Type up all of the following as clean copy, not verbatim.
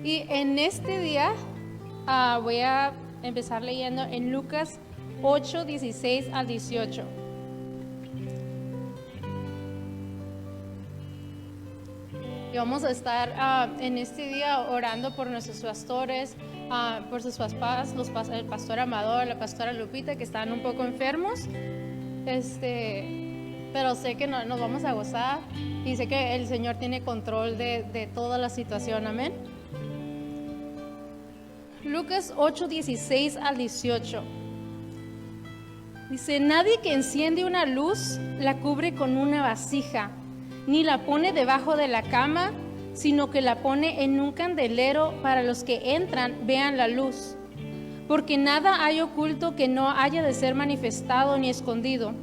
Y en este día voy a empezar leyendo en Lucas 8, 16 al 18. Y vamos a estar en este día orando por nuestros pastores, por sus papás, el pastor Amador, la pastora Lupita, que están un poco enfermos. Pero sé que nos vamos a gozar y sé que el Señor tiene control de toda la situación. Amén. Lucas 8, 16 al 18. Dice: nadie que enciende una luz la cubre con una vasija, ni la pone debajo de la cama, sino que la pone en un candelero para los que entran vean la luz. Porque nada hay oculto que no haya de ser manifestado ni escondido,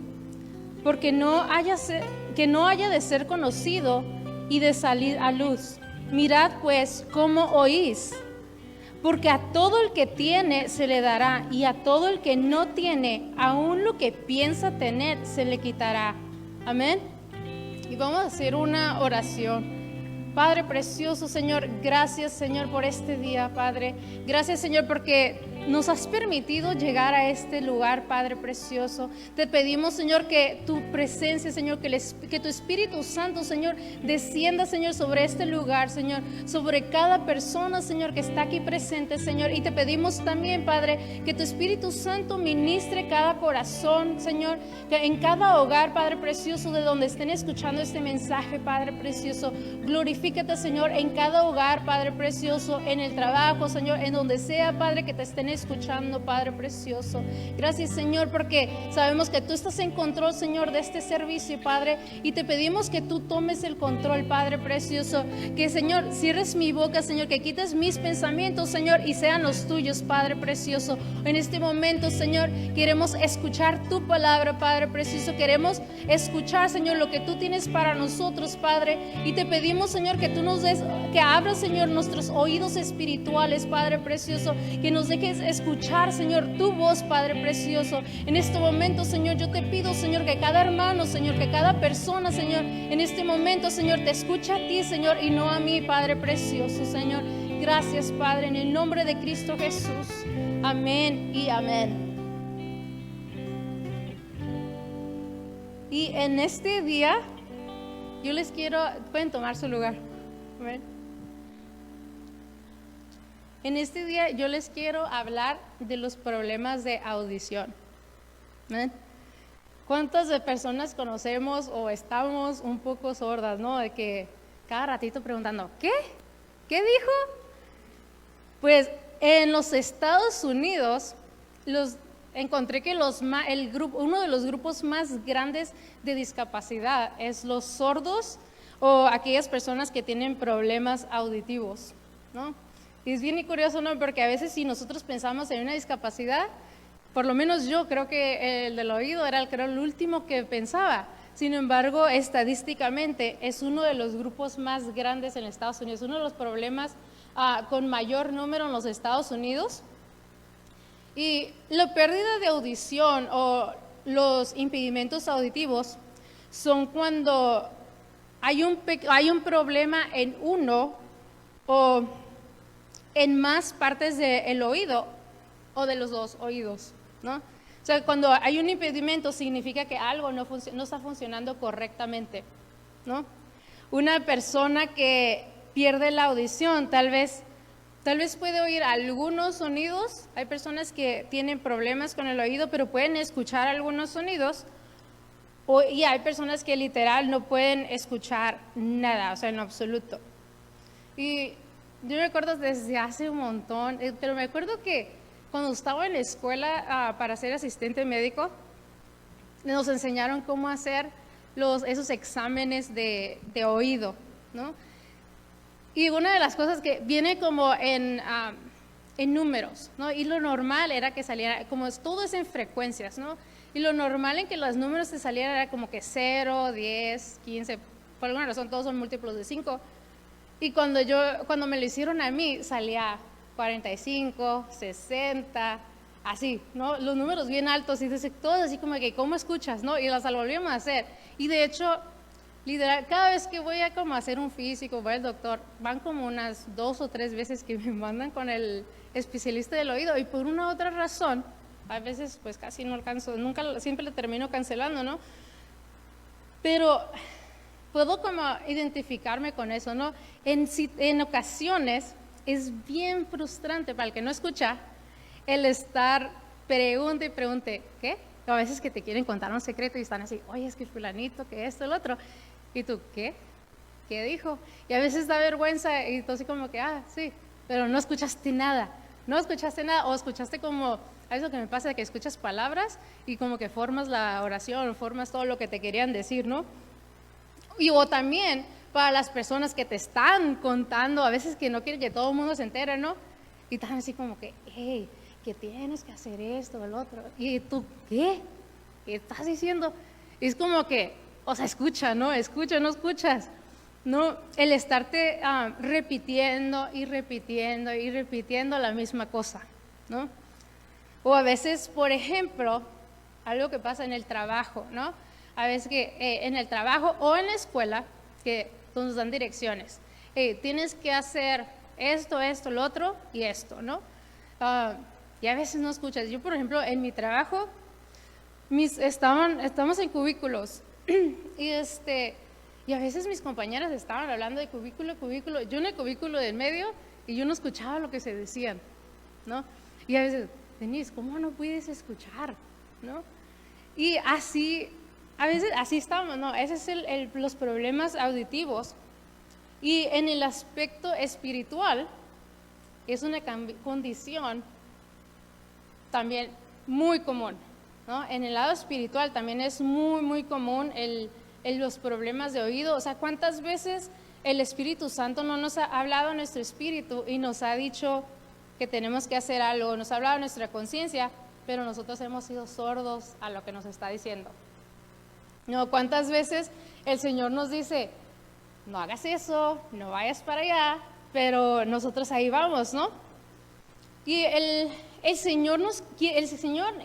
porque que no haya de ser conocido y de salir a luz. Mirad pues cómo oís, porque a todo el que tiene se le dará, y a todo el que no tiene, aún lo que piensa tener se le quitará. Amén. Y vamos a hacer una oración. Padre precioso, Señor, gracias, Señor, por este día, Padre. Gracias, Señor, porque nos has permitido llegar a este lugar, Padre precioso. Te pedimos, Señor, que tu presencia, Señor, que tu Espíritu Santo, Señor, descienda, Señor, sobre este lugar, Señor, sobre cada persona, Señor, que está aquí presente, Señor. Y te pedimos también, Padre, que tu Espíritu Santo ministre cada corazón, Señor, que en cada hogar, Padre precioso, de donde estén escuchando este mensaje, Padre precioso. Glorifícate, Señor, en cada hogar, Padre precioso, en el trabajo, Señor, en donde sea, Padre, que te estén escuchando, Padre precioso. Gracias, Señor, porque sabemos que tú estás en control, Señor, de este servicio, Padre, y te pedimos que tú tomes el control, Padre precioso, que, Señor, cierres mi boca, Señor, que quites mis pensamientos, Señor, y sean los tuyos, Padre precioso. En este momento, Señor, queremos escuchar tu palabra, Padre precioso. Queremos escuchar, Señor, lo que tú tienes para nosotros, Padre, y te pedimos, Señor, que tú nos des, que abras, Señor, nuestros oídos espirituales, Padre precioso, que nos dejes escuchar, Señor, tu voz, Padre precioso. En este momento, Señor, yo te pido, Señor, que cada hermano, Señor, que cada persona, Señor, en este momento, Señor, te escucha a ti, Señor, y no a mí, Padre precioso, Señor. Gracias, Padre, en el nombre de Cristo Jesús. Amén y amén. Y en este día, yo les quiero, pueden tomar su lugar. Amén. En este día yo les quiero hablar de los problemas de audición. ¿Ven? ¿Cuántas de personas conocemos o estamos un poco sordas, no? De que cada ratito preguntando, ¿qué? ¿Qué dijo? Pues en los Estados Unidos encontré que uno de los grupos más grandes de discapacidad es los sordos o aquellas personas que tienen problemas auditivos, ¿no? Y es bien curioso, ¿no? Porque a veces si nosotros pensamos en una discapacidad, por lo menos yo creo que el del oído era el último que pensaba. Sin embargo, estadísticamente es uno de los grupos más grandes en Estados Unidos, uno de los problemas con mayor número en los Estados Unidos. Y la pérdida de audición o los impedimentos auditivos son cuando hay un problema en uno o en más partes del oído o de los dos oídos, ¿no? O sea, cuando hay un impedimento significa que algo no está funcionando correctamente, ¿no? Una persona que pierde la audición tal vez puede oír algunos sonidos. Hay personas que tienen problemas con el oído, pero pueden escuchar algunos sonidos. Y hay personas que literal no pueden escuchar nada, o sea, en absoluto. Y yo me acuerdo desde hace un montón, pero me acuerdo que cuando estaba en la escuela para ser asistente médico, nos enseñaron cómo hacer esos exámenes de oído, ¿no? Y una de las cosas que viene como en números, ¿no? Y lo normal era que saliera, como todo es en frecuencias, ¿no? Y lo normal en que los números te salieran era como que 0, 10, 15, por alguna razón todos son múltiplos de 5. Y cuando me lo hicieron a mí, salía 45, 60, así, ¿no? Los números bien altos y todos así como que, ¿cómo escuchas, no? Y las volvimos a hacer. Y de hecho, Literal, cada vez que voy a como hacer un físico, voy al doctor, van como unas 2 o 3 veces que me mandan con el especialista del oído y por una u otra razón, a veces pues casi no alcanzo, nunca, siempre le termino cancelando, ¿no? Pero puedo como identificarme con eso, ¿no? En ocasiones es bien frustrante para el que no escucha el estar pregunte y pregunte, ¿qué? A veces que te quieren contar un secreto y están así, oye, es que fulanito, que esto, el otro. Y tú, ¿qué? ¿Qué dijo? Y a veces da vergüenza y tú así como que, sí, pero no escuchaste nada. No escuchaste nada o escuchaste como, a eso que me pasa, que escuchas palabras y como que formas la oración, formas todo lo que te querían decir, ¿no? Y o también para las personas que te están contando, a veces que no quieren que todo el mundo se entere, ¿no? Y están así como que, hey, que tienes que hacer esto o el otro. Y tú, ¿qué? ¿Qué estás diciendo? Es como que, o sea, escucha, ¿no? Escucha, no escuchas. No, el estarte repitiendo y repitiendo y repitiendo la misma cosa, ¿no? O a veces, por ejemplo, algo que pasa en el trabajo, ¿no? A veces que en el trabajo o en la escuela, que nos dan direcciones. Tienes que hacer esto, esto, lo otro y esto, ¿no? Y a veces no escuchas. Yo, por ejemplo, en mi trabajo, estamos en cubículos y a veces mis compañeras estaban hablando de cubículo, yo en el cubículo del medio y yo no escuchaba lo que se decían, ¿no? Y a veces, Denise, ¿cómo no puedes escuchar? ¿No? Y así, a veces así estamos, ¿no? Ese es los problemas auditivos. Y en el aspecto espiritual, es una condición también muy común, ¿no? En el lado espiritual también es muy, muy común los problemas de oído. O sea, ¿cuántas veces el Espíritu Santo no nos ha hablado a nuestro espíritu y nos ha dicho que tenemos que hacer algo, nos ha hablado a nuestra conciencia, pero nosotros hemos sido sordos a lo que nos está diciendo? No, ¿cuántas veces el Señor nos dice, no hagas eso, no vayas para allá, pero nosotros ahí vamos, ¿no? Y el Señor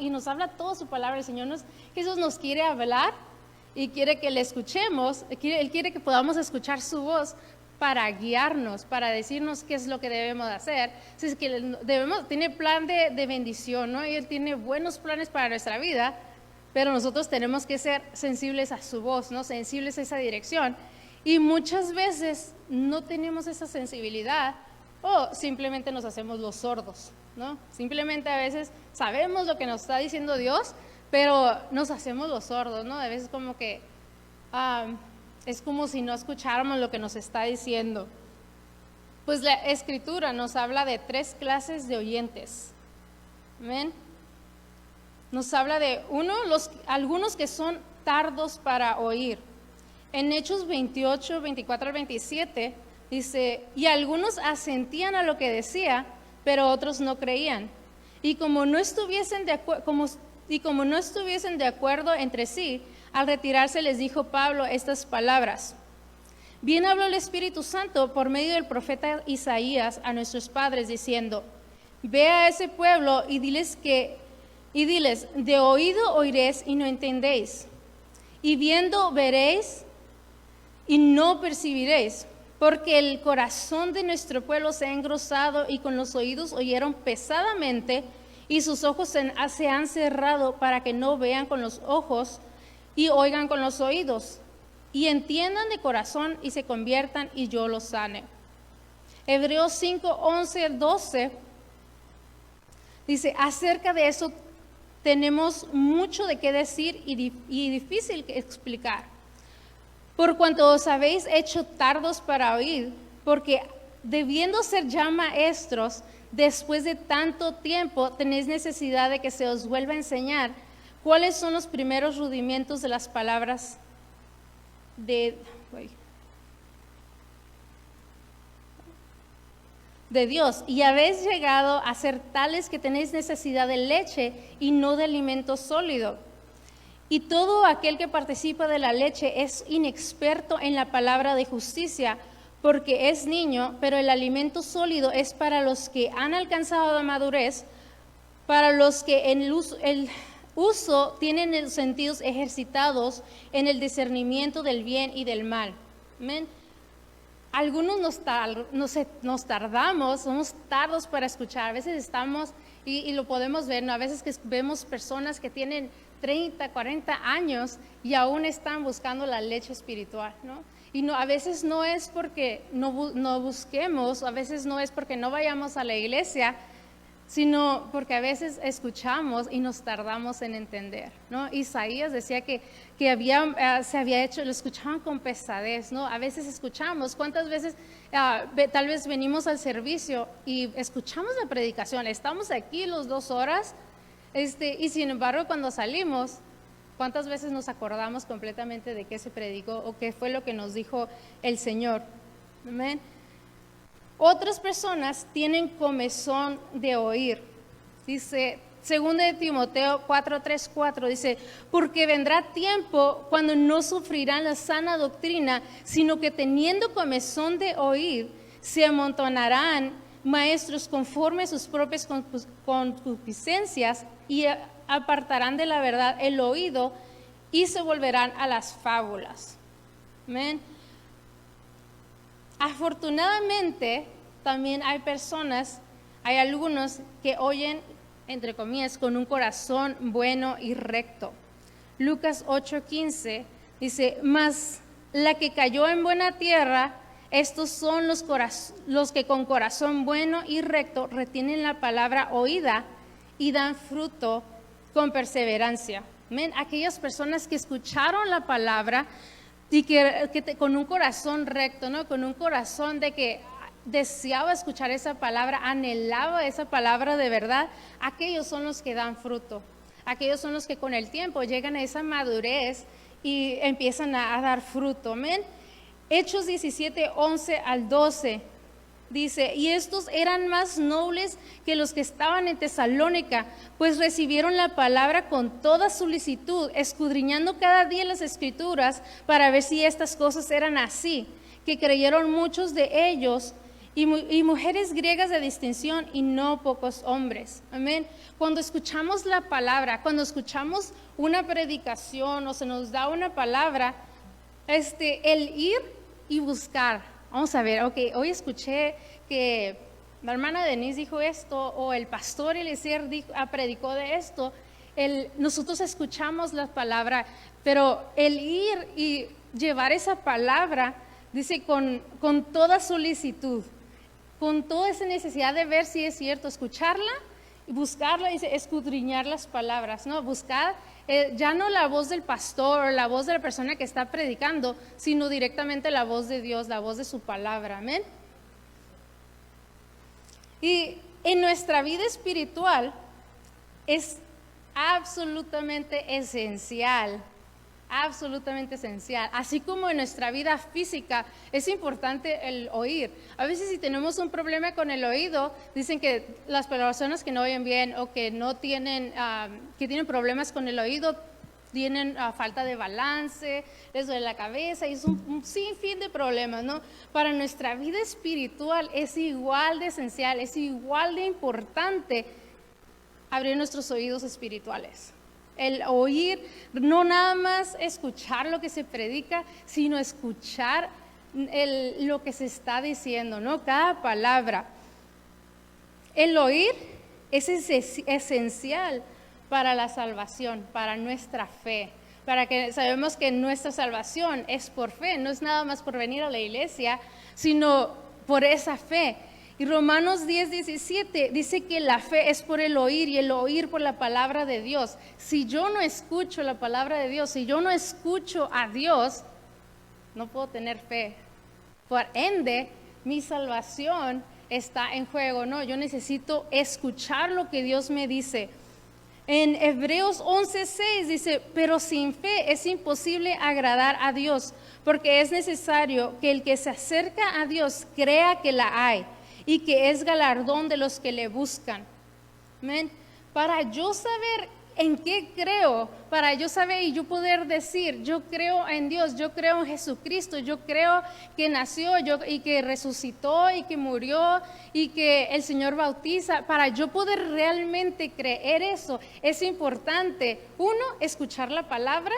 y nos habla toda su palabra. Jesús nos quiere hablar y quiere que le escuchemos. Él quiere que podamos escuchar su voz para guiarnos, para decirnos qué es lo que debemos hacer. Es que tiene plan de bendición, ¿no? Y Él tiene buenos planes para nuestra vida, pero nosotros tenemos que ser sensibles a su voz, ¿no? Sensibles a esa dirección. Y muchas veces no tenemos esa sensibilidad o simplemente nos hacemos los sordos, ¿no? Simplemente a veces sabemos lo que nos está diciendo Dios, pero nos hacemos los sordos, ¿no? A veces como que es como si no escucháramos lo que nos está diciendo. Pues la Escritura nos habla de 3 clases de oyentes. ¿Amén? Nos habla de algunos que son tardos para oír. En Hechos 28, 24 al 27 dice, y algunos asentían a lo que decía, pero otros no creían. Y como no estuviesen de acuerdo entre sí, al retirarse les dijo Pablo estas palabras. Bien habló el Espíritu Santo por medio del profeta Isaías a nuestros padres diciendo, ve a ese pueblo y diles, de oído oiréis y no entendéis, y viendo veréis y no percibiréis, porque el corazón de nuestro pueblo se ha engrosado y con los oídos oyeron pesadamente y sus ojos se han cerrado para que no vean con los ojos y oigan con los oídos y entiendan de corazón y se conviertan y yo los sane. Hebreos 5, 11, 12 dice, acerca de eso tenemos mucho de qué decir y difícil que explicar. Por cuanto os habéis hecho tardos para oír, porque debiendo ser ya maestros, después de tanto tiempo tenéis necesidad de que se os vuelva a enseñar cuáles son los primeros rudimentos de las palabras de Dios, y habéis llegado a ser tales que tenéis necesidad de leche y no de alimento sólido. Y todo aquel que participa de la leche es inexperto en la palabra de justicia, porque es niño, pero el alimento sólido es para los que han alcanzado la madurez, para los que el uso tienen los sentidos ejercitados en el discernimiento del bien y del mal. Amén. Algunos nos tardamos, somos tardos para escuchar. A veces estamos, y lo podemos ver, ¿no? A veces que vemos personas que tienen 30, 40 años y aún están buscando la leche espiritual, ¿no? Y no, a veces no es porque no busquemos, a veces no es porque no vayamos a la iglesia, sino porque a veces escuchamos y nos tardamos en entender, ¿no? Isaías decía que se había hecho, lo escuchaban con pesadez, ¿no? A veces escuchamos, ¿cuántas veces tal vez venimos al servicio y escuchamos la predicación? Estamos aquí las 2 horas, y sin embargo cuando salimos, ¿cuántas veces nos acordamos completamente de qué se predicó o qué fue lo que nos dijo el Señor? Amén. Otras personas tienen comezón de oír. Dice, 2 de Timoteo 4:3-4, dice, porque vendrá tiempo cuando no sufrirán la sana doctrina, sino que teniendo comezón de oír, se amontonarán maestros conforme a sus propias concupiscencias y apartarán de la verdad el oído y se volverán a las fábulas. Amén. Afortunadamente, también hay algunos que oyen, entre comillas, con un corazón bueno y recto. Lucas 8:15 dice, mas la que cayó en buena tierra, estos son los que con corazón bueno y recto retienen la palabra oída y dan fruto con perseverancia. Amén. Aquellas personas que escucharon la palabra y que con un corazón recto, ¿no? Con un corazón de que deseaba escuchar esa palabra, anhelaba esa palabra de verdad, aquellos son los que dan fruto. Aquellos son los que con el tiempo llegan a esa madurez y empiezan a dar fruto. Amén. Hechos 17:11-12 dice, y estos eran más nobles que los que estaban en Tesalónica, pues recibieron la palabra con toda solicitud, escudriñando cada día las escrituras para ver si estas cosas eran así, que creyeron muchos de ellos y mujeres griegas de distinción y no pocos hombres. Amén. Cuando escuchamos la palabra, cuando escuchamos una predicación o se nos da una palabra, el ir y buscar. Vamos a ver, ok, hoy escuché que la hermana Denise dijo esto, o el pastor Eliezer predicó de esto. Nosotros escuchamos la palabra, pero el ir y llevar esa palabra, dice, con toda solicitud, con toda esa necesidad de ver si es cierto, escucharla y buscarla, dice, escudriñar las palabras, ¿no? Buscar ya no la voz del pastor o la voz de la persona que está predicando, sino directamente la voz de Dios, la voz de su palabra. Amén. Y en nuestra vida espiritual es absolutamente esencial, así como en nuestra vida física es importante el oír. A veces si tenemos un problema con el oído, dicen que las personas que no oyen bien o que no tienen, que tienen problemas con el oído, tienen falta de balance, les duele la cabeza y es un sinfín de problemas, ¿no? Para nuestra vida espiritual es igual de esencial, es igual de importante abrir nuestros oídos espirituales. El oír, no nada más escuchar lo que se predica, sino escuchar lo que se está diciendo, ¿no? Cada palabra. El oír es esencial para la salvación, para nuestra fe, para que sabemos que nuestra salvación es por fe, no es nada más por venir a la iglesia, sino por esa fe. Y Romanos 10:17 dice que la fe es por el oír y el oír por la palabra de Dios. Si yo no escucho la palabra de Dios, si yo no escucho a Dios, no puedo tener fe. Por ende, mi salvación está en juego, ¿no? Yo necesito escuchar lo que Dios me dice. En Hebreos 11:6 dice, pero sin fe es imposible agradar a Dios, porque es necesario que el que se acerca a Dios crea que la hay y que es galardón de los que le buscan. Amén. Para yo saber ¿En qué creo? Para yo saber y yo poder decir, yo creo en Dios, yo creo en Jesucristo, yo creo que nació y que resucitó y que murió y que el Señor bautiza. Para yo poder realmente creer eso, es importante, uno, escuchar la palabra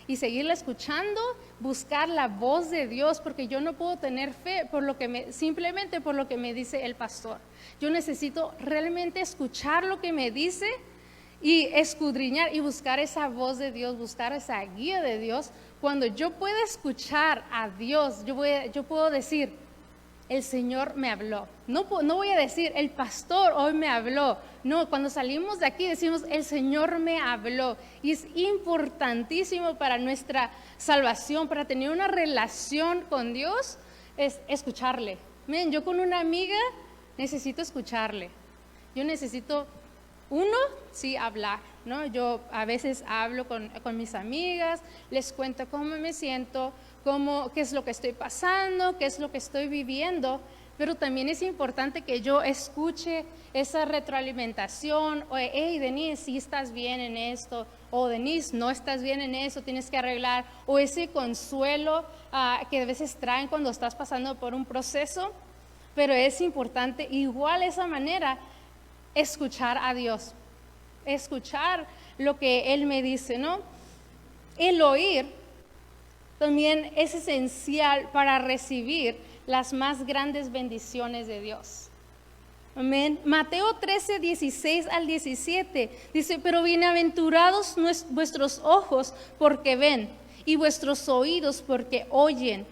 y seguirla escuchando, buscar la voz de Dios, porque yo no puedo tener fe simplemente por lo que me dice el pastor. Yo necesito realmente escuchar lo que me dice y escudriñar y buscar esa voz de Dios, buscar esa guía de Dios. Cuando yo pueda escuchar a Dios, yo puedo decir, el Señor me habló. No voy a decir, el pastor hoy me habló. No, cuando salimos de aquí decimos, el Señor me habló. Y es importantísimo para nuestra salvación, para tener una relación con Dios, es escucharle. Miren, yo con una amiga necesito escucharle. Yo necesito, sí, hablar, ¿no? Yo a veces hablo con mis amigas, les cuento cómo me siento, qué es lo que estoy pasando, qué es lo que estoy viviendo, pero también es importante que yo escuche esa retroalimentación, o hey, Denise, sí estás bien en esto, o Denise, no estás bien en eso, tienes que arreglar, o ese consuelo que a veces traen cuando estás pasando por un proceso, pero es importante igual esa manera escuchar a Dios, escuchar lo que Él me dice, ¿no? El oír también es esencial para recibir las más grandes bendiciones de Dios. Amén. Mateo 13, 16 al 17 dice, pero bienaventurados vuestros ojos porque ven y vuestros oídos porque oyen.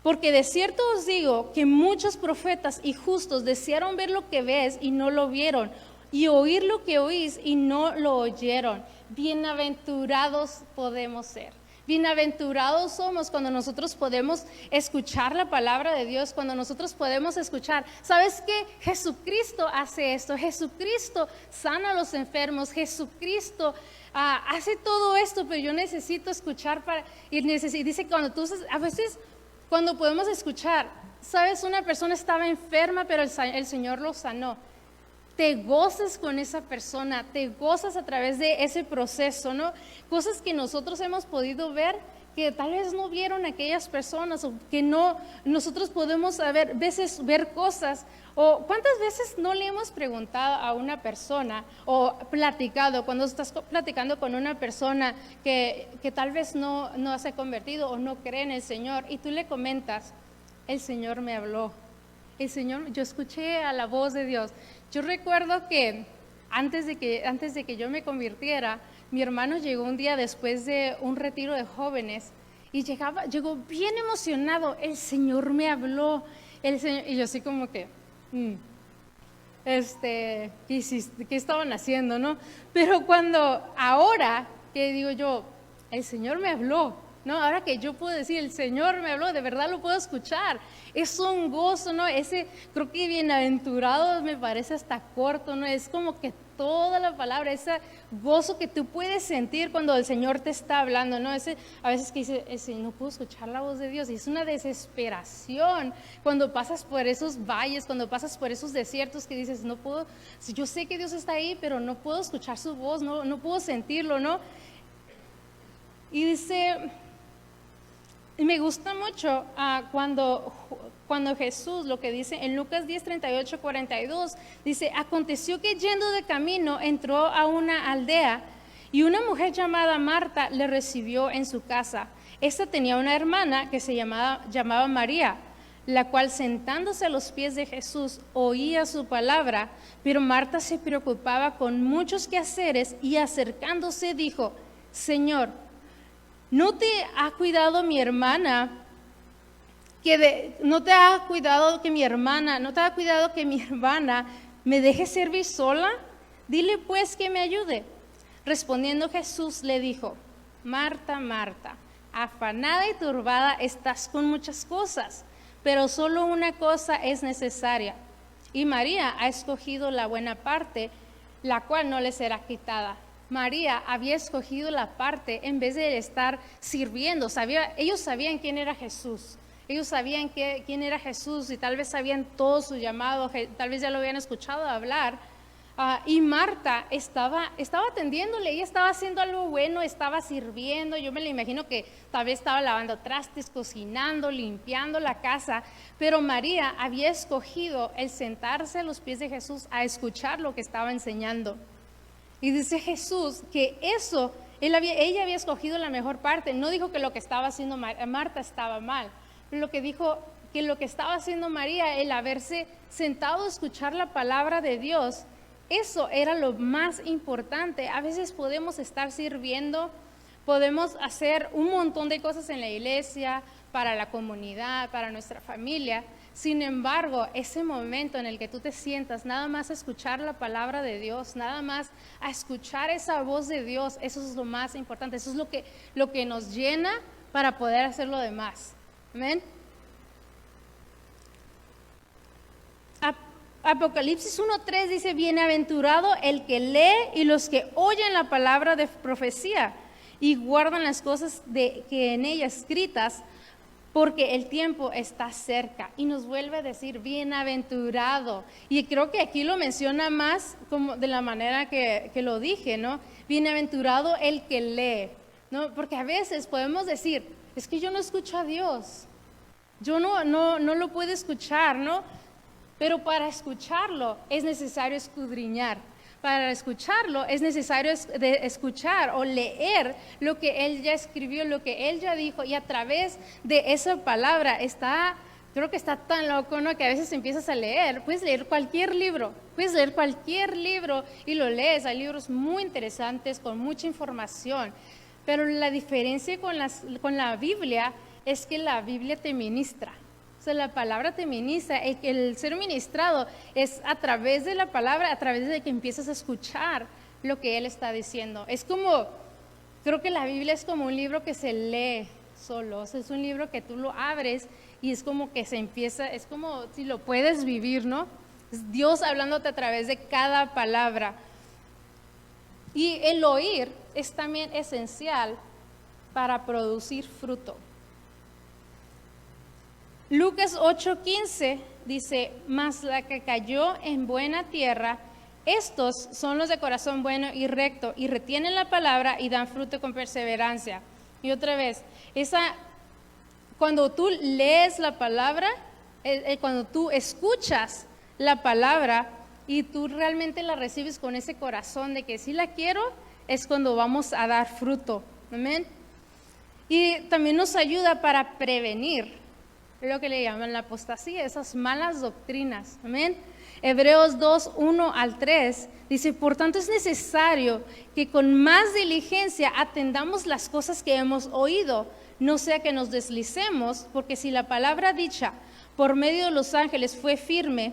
Porque de cierto os digo que muchos profetas y justos desearon ver lo que ves y no lo vieron, y oír lo que oís y no lo oyeron. Bienaventurados podemos ser. Bienaventurados somos cuando nosotros podemos escuchar la palabra de Dios, cuando nosotros podemos escuchar. ¿Sabes qué? Jesucristo hace esto, Jesucristo sana a los enfermos, Jesucristo hace todo esto, pero yo necesito escuchar y dice a veces cuando podemos escuchar, ¿sabes? Una persona estaba enferma, pero el Señor lo sanó. Te gozas con esa persona, te gozas a través de ese proceso, ¿no? Cosas que nosotros hemos podido ver que tal vez no vieron aquellas personas, o que no, nosotros podemos ver cosas, o cuántas veces no le hemos preguntado a una persona, o platicado, cuando estás platicando con una persona que tal vez no se ha convertido o no cree en el Señor, y tú le comentas, el Señor me habló, yo escuché a la voz de Dios. Yo recuerdo que antes de que yo me convirtiera, mi hermano llegó un día después de un retiro de jóvenes y llegó bien emocionado, el Señor me habló, y yo así como que, ¿qué estaban haciendo, no? Pero ahora que digo yo, el Señor me habló, ¿no? Ahora que yo puedo decir, el Señor me habló, de verdad lo puedo escuchar. Es un gozo, ¿no? Creo que bienaventurado me parece hasta corto, ¿no? Es como que toda la palabra, ese gozo que tú puedes sentir cuando el Señor te está hablando, ¿no? A veces que dice, no puedo escuchar la voz de Dios, y es una desesperación cuando pasas por esos valles, cuando pasas por esos desiertos que dices, no puedo, yo sé que Dios está ahí, pero no puedo escuchar su voz, no puedo sentirlo, ¿no? Y dice, y me gusta mucho cuando Jesús, lo que dice en Lucas 10, 38, 42, dice, aconteció que yendo de camino entró a una aldea y una mujer llamada Marta le recibió en su casa. Esta tenía una hermana que se llamaba María, la cual sentándose a los pies de Jesús oía su palabra, pero Marta se preocupaba con muchos quehaceres y acercándose dijo, Señor, ¿no te ha cuidado mi hermana? ¿No te ha cuidado que mi hermana me deje servir sola? Dile pues que me ayude. Respondiendo Jesús le dijo, Marta, Marta, afanada y turbada estás con muchas cosas, pero solo una cosa es necesaria. Y María ha escogido la buena parte, la cual no le será quitada. María había escogido la parte en vez de estar sirviendo. Ellos sabían quién era Jesús. Ellos sabían quién era Jesús y tal vez sabían todo su llamado, tal vez ya lo habían escuchado hablar, Y Marta estaba atendiéndole, ella estaba haciendo algo bueno, estaba sirviendo. Yo me la imagino que tal vez estaba lavando trastes, cocinando, limpiando la casa, pero María había escogido el sentarse a los pies de Jesús a escuchar lo que estaba enseñando. Y dice Jesús que eso, ella había escogido la mejor parte. No dijo que lo que estaba haciendo Marta estaba mal, pero lo que dijo que lo que estaba haciendo María, el haberse sentado a escuchar la palabra de Dios, eso era lo más importante. A veces podemos estar sirviendo, podemos hacer un montón de cosas en la iglesia, para la comunidad, para nuestra familia. Sin embargo, ese momento en el que tú te sientas nada más a escuchar la palabra de Dios, nada más a escuchar esa voz de Dios, eso es lo más importante. Eso es lo que nos llena para poder hacer lo demás. Amén. Apocalipsis 1:3 dice: bienaventurado el que lee y los que oyen la palabra de profecía y guardan las cosas que en ella escritas, porque el tiempo está cerca. Y nos vuelve a decir bienaventurado. Y creo que aquí lo menciona más como de la manera que lo dije, ¿no? Bienaventurado el que lee, ¿no? Porque a veces podemos decir, es que yo no escucho a Dios, yo no lo puedo escuchar, ¿no? Pero para escucharlo es necesario escudriñar. Para escucharlo es necesario escuchar o leer lo que Él ya escribió, lo que Él ya dijo. Y a través de esa palabra creo que está tan loco, ¿no? Que a veces empiezas a leer. Puedes leer cualquier libro y lo lees. Hay libros muy interesantes con mucha información. Pero la diferencia con la Biblia es que la Biblia te ministra. O sea, la palabra te ministra. El ser ministrado es a través de la palabra, a través de que empiezas a escuchar lo que Él está diciendo. Creo que la Biblia es como un libro que se lee solo. O sea, es un libro que tú lo abres y es como que es como si lo puedes vivir, ¿no? Es Dios hablándote a través de cada palabra. Y el oír es también esencial para producir fruto. Lucas 8:15 dice: mas la que cayó en buena tierra, estos son los de corazón bueno y recto, y retienen la palabra y dan fruto con perseverancia. Y otra vez, cuando tú lees la palabra, cuando tú escuchas la palabra y tú realmente la recibes con ese corazón de que sí la quiero, es cuando vamos a dar fruto. Amén. Y también nos ayuda para prevenir lo que le llaman la apostasía, esas malas doctrinas. Amén. Hebreos 2:1-3 dice: por tanto es necesario que con más diligencia atendamos las cosas que hemos oído, no sea que nos deslicemos, porque si la palabra dicha por medio de los ángeles fue firme,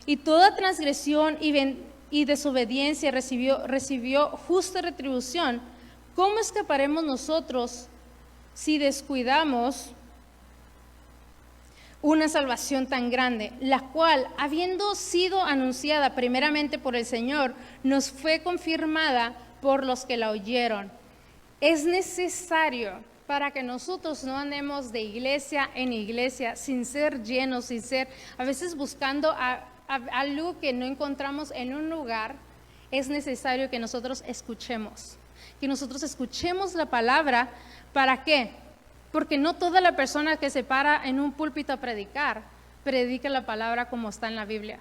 y toda transgresión y desobediencia recibió justa retribución, ¿cómo escaparemos nosotros si descuidamos una salvación tan grande, la cual, habiendo sido anunciada primeramente por el Señor, nos fue confirmada por los que la oyeron? Es necesario para que nosotros no andemos de iglesia en iglesia sin ser llenos, sin ser, a veces buscando algo que no encontramos en un lugar. Es necesario que nosotros escuchemos la palabra. ¿Para qué? Porque no toda la persona que se para en un púlpito a predica la palabra como está en la Biblia.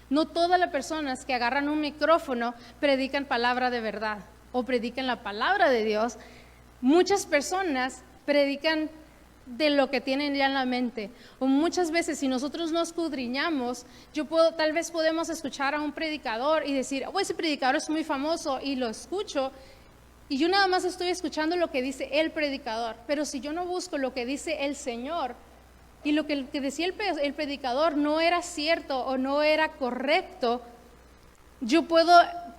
No todas las personas que agarran un micrófono predican palabra de verdad o predican la palabra de Dios. Muchas personas predican de lo que tienen ya en la mente. O muchas veces, si nosotros no escudriñamos, tal vez podemos escuchar a un predicador y decir: oh, ese predicador es muy famoso, y lo escucho. Y yo nada más estoy escuchando lo que dice el predicador. Pero si yo no busco lo que dice el Señor, y lo que decía el predicador no era cierto o no era correcto, yo puedo,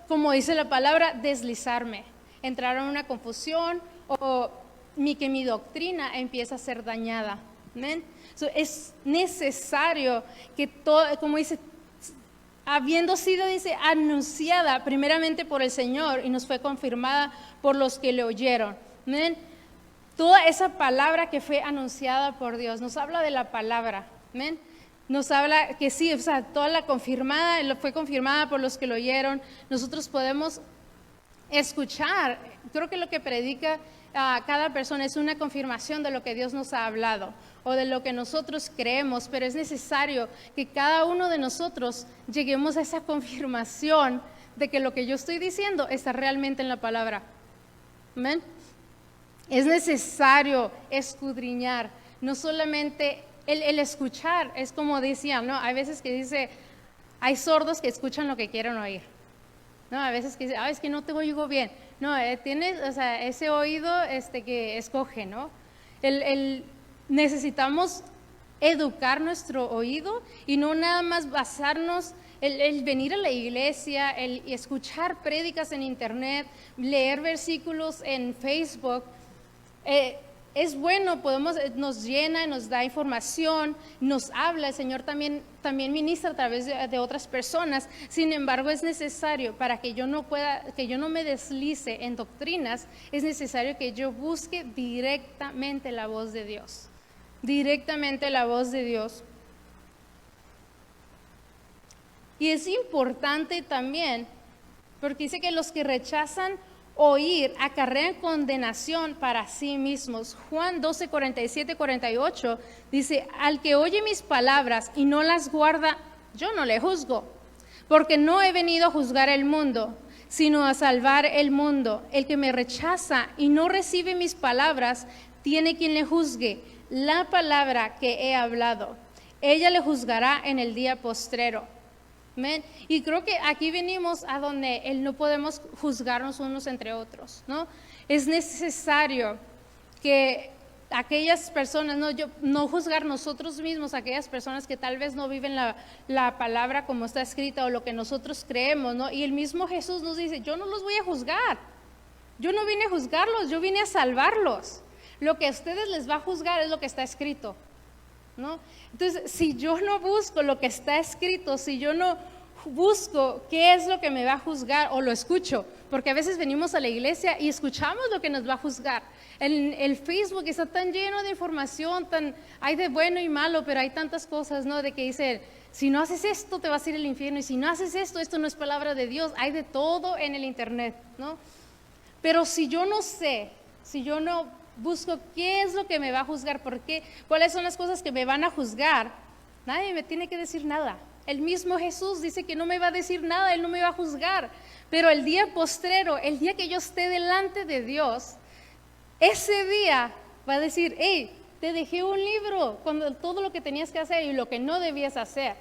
como dice la palabra, deslizarme, entrar en una confusión, o que mi doctrina empieza a ser dañada. ¿Amén? Es necesario que todo, como dice, habiendo sido, dice, anunciada primeramente por el Señor y nos fue confirmada por los que le oyeron. ¿Amén? Toda esa palabra que fue anunciada por Dios, nos habla de la palabra. ¿Amén? nos habla que sí, o sea, toda la confirmada, fue confirmada por los que lo oyeron. Nosotros podemos escuchar, creo que lo que predica cada persona es una confirmación de lo que Dios nos ha hablado o de lo que nosotros creemos, pero es necesario que cada uno de nosotros lleguemos a esa confirmación de que lo que yo estoy diciendo está realmente en la palabra. ¿Amén? Es necesario escudriñar, no solamente el escuchar, es como decían, ¿no? Hay veces que dice, hay sordos que escuchan lo que quieren oír. No, a veces que dice, es que no te oigo bien. No, tienes, o sea, ese oído que escoge, ¿no? Necesitamos educar nuestro oído y no nada más basarnos, el venir a la iglesia, el escuchar prédicas en internet, leer versículos en Facebook. Es bueno, nos llena, nos da información, nos habla, el Señor también ministra a través de otras personas. Sin embargo, es necesario para que yo no me deslice en doctrinas, es necesario que yo busque directamente la voz de Dios, directamente la voz de Dios. Y es importante también, porque dice que los que rechazan oír acarrean condenación para sí mismos. Juan 12, 47, 48 dice, al que oye mis palabras y no las guarda, yo no le juzgo, porque no he venido a juzgar el mundo, sino a salvar el mundo. El que me rechaza y no recibe mis palabras, tiene quien le juzgue. La palabra que he hablado, ella le juzgará en el día postrero. Amén. Y creo que aquí venimos a donde no podemos juzgarnos unos entre otros, ¿no? Es necesario que aquellas personas, no juzgar nosotros mismos, aquellas personas que tal vez no viven la palabra como está escrita o lo que nosotros creemos, ¿no? Y el mismo Jesús nos dice, yo no los voy a juzgar, yo no vine a juzgarlos, yo vine a salvarlos. Lo que a ustedes les va a juzgar es lo que está escrito, ¿no? Entonces, si yo no busco lo que está escrito, si yo no busco qué es lo que me va a juzgar o lo escucho, porque a veces venimos a la iglesia y escuchamos lo que nos va a juzgar. El Facebook está tan lleno de información, hay de bueno y malo, pero hay tantas cosas, ¿no? De que dicen, si no haces esto te vas a ir al infierno, y si no haces esto no es palabra de Dios. Hay de todo en el internet, ¿no? Pero si yo no sé, si yo no busco qué es lo que me va a juzgar, por qué, cuáles son las cosas que me van a juzgar, nadie me tiene que decir nada. El mismo Jesús dice que no me va a decir nada, Él no me va a juzgar. Pero el día postrero, el día que yo esté delante de Dios, ese día va a decir, hey, te dejé un libro con todo lo que tenías que hacer y lo que no debías hacer.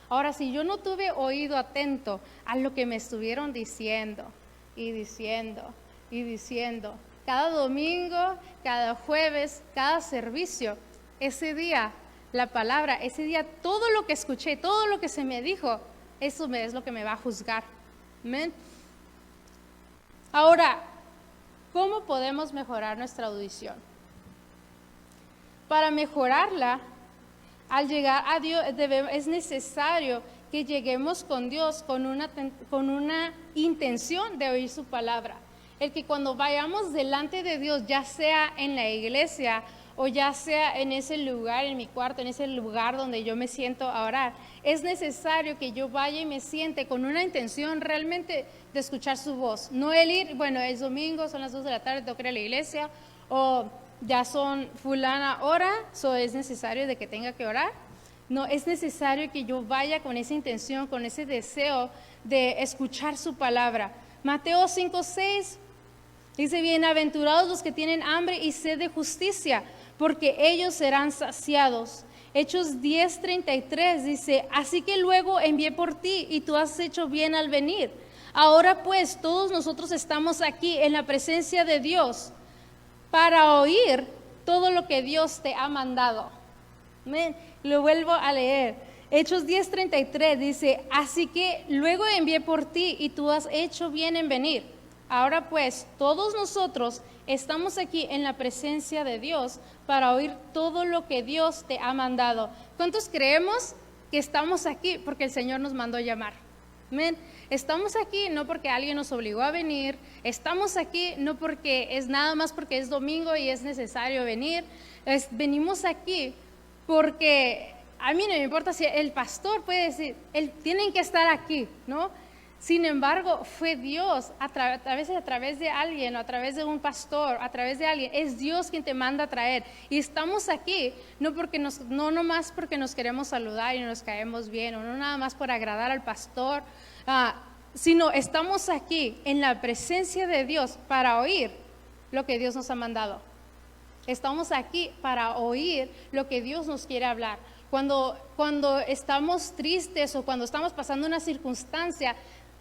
Ahora, si yo no tuve oído atento a lo que me estuvieron diciendo y diciendo y diciendo, cada domingo, cada jueves, cada servicio, ese día, la palabra, ese día, todo lo que escuché, todo lo que se me dijo, eso es lo que me va a juzgar. ¿Amén? Ahora, ¿cómo podemos mejorar nuestra audición? Para mejorarla, al llegar a Dios, es necesario que lleguemos con Dios con una intención de oír su palabra. El que cuando vayamos delante de Dios, ya sea en la iglesia o ya sea en ese lugar, en mi cuarto, en ese lugar donde yo me siento a orar, es necesario que yo vaya y me siente con una intención realmente de escuchar su voz. No el ir, bueno, es domingo, son las 2 de la tarde, tengo que ir a la iglesia, o ya son fulana hora, es necesario de que tenga que orar. No, es necesario que yo vaya con esa intención, con ese deseo de escuchar su palabra. Mateo 5:6 dice, bienaventurados los que tienen hambre y sed de justicia, porque ellos serán saciados. Hechos 10:33 dice, así que luego envié por ti y tú has hecho bien al venir. Ahora pues todos nosotros estamos aquí en la presencia de Dios para oír todo lo que Dios te ha mandado. Amén. Lo vuelvo a leer. Hechos 10:33 dice, así que luego envié por ti y tú has hecho bien en venir. Ahora pues, todos nosotros estamos aquí en la presencia de Dios para oír todo lo que Dios te ha mandado. ¿Cuántos creemos que estamos aquí porque el Señor nos mandó llamar? Amén. Estamos aquí no porque alguien nos obligó a venir, estamos aquí no porque es nada más porque es domingo y es necesario venir, venimos aquí porque a mí no me importa si el pastor puede decir, tienen que estar aquí, ¿no? Sin embargo, fue Dios, a veces a través de alguien, o a través de un pastor, a través de alguien, es Dios quien te manda a traer. Y estamos aquí, no nomás porque nos queremos saludar y nos caemos bien, o no nada más por agradar al pastor, sino estamos aquí en la presencia de Dios para oír lo que Dios nos ha mandado. Estamos aquí para oír lo que Dios nos quiere hablar. Cuando estamos tristes o cuando estamos pasando una circunstancia,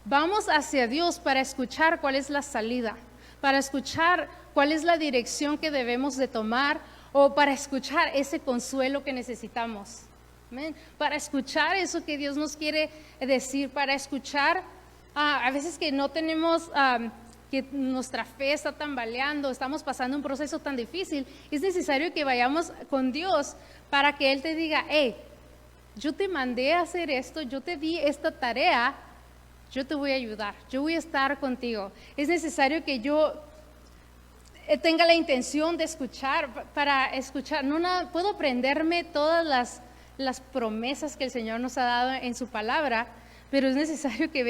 vamos hacia Dios para escuchar cuál es la salida, para escuchar cuál es la dirección que debemos de tomar o para escuchar ese consuelo que necesitamos. ¿Amén? Para escuchar eso que Dios nos quiere decir, para escuchar a veces que no tenemos, que nuestra fe está tambaleando, estamos pasando un proceso tan difícil, es necesario que vayamos con Dios para que Él te diga, hey, yo te mandé a hacer esto, yo te di esta tarea, yo te voy a ayudar, yo voy a estar contigo. Es necesario que yo tenga la intención de escuchar, para escuchar. Puedo aprenderme todas las promesas que el Señor nos ha dado en su palabra, pero es necesario que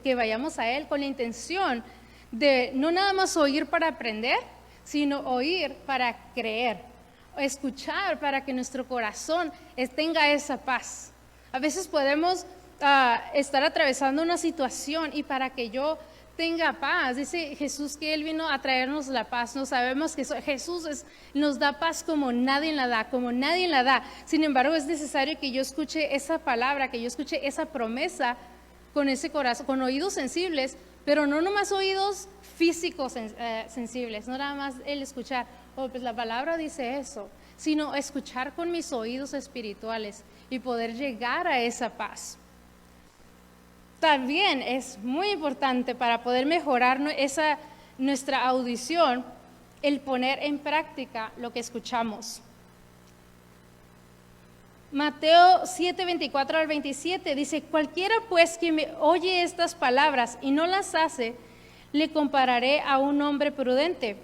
que vayamos a Él con la intención de no nada más oír para aprender, sino oír para creer, escuchar para que nuestro corazón tenga esa paz. A veces podemos estar atravesando una situación y para que yo tenga paz, dice Jesús que Él vino a traernos la paz. No sabemos que Jesús nos da paz como nadie la da, Sin embargo, es necesario que yo escuche esa palabra, que yo escuche esa promesa con ese corazón, con oídos sensibles, pero no nomás oídos físicos sensibles, no nada más el escuchar, pues la palabra dice eso, sino escuchar con mis oídos espirituales y poder llegar a esa paz. También es muy importante para poder mejorar nuestra audición, el poner en práctica lo que escuchamos. Mateo 7, 24 al 27 dice, cualquiera pues que me oye estas palabras y no las hace, le compararé a un hombre prudente,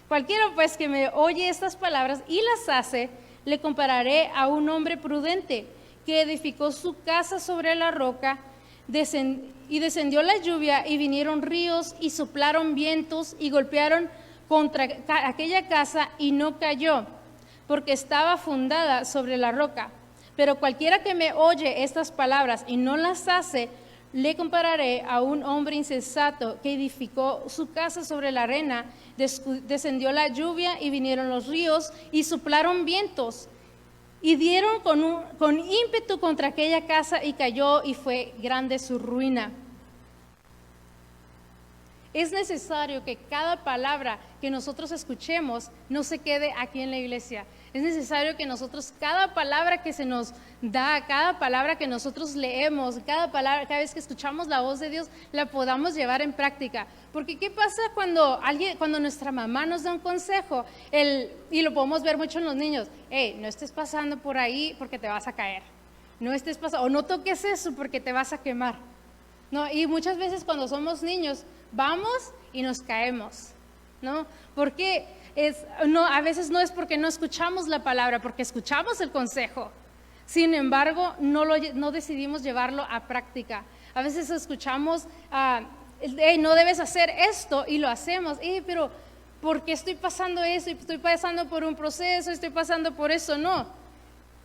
Cualquiera pues que me oye estas palabras y las hace, le compararé a un hombre prudente, que edificó su casa sobre la roca, y descendió la lluvia, y vinieron ríos, y soplaron vientos, y golpearon contra aquella casa, y no cayó, porque estaba fundada sobre la roca. Pero cualquiera que me oye estas palabras y no las hace, le compararé a un hombre insensato que edificó su casa sobre la arena, descendió la lluvia, y vinieron los ríos, y soplaron vientos, y dieron con ímpetu contra aquella casa, y cayó, y fue grande su ruina. Es necesario que cada palabra que nosotros escuchemos no se quede aquí en la iglesia. Es necesario que nosotros, cada palabra que se nos da, cada palabra que nosotros leemos, cada vez que escuchamos la voz de Dios, la podamos llevar en práctica. Porque ¿qué pasa cuando nuestra mamá nos da un consejo? Y lo podemos ver mucho en los niños. No estés pasando por ahí porque te vas a caer. No estés pasando, o no toques eso porque te vas a quemar. ¿No? Y muchas veces cuando somos niños, vamos y nos caemos, ¿no? Porque a veces no es porque no escuchamos la palabra, porque escuchamos el consejo. Sin embargo, no decidimos llevarlo a práctica. A veces escuchamos, no debes hacer esto, y lo hacemos. Pero ¿por qué estoy pasando eso? Estoy pasando por un proceso, estoy pasando por eso. No.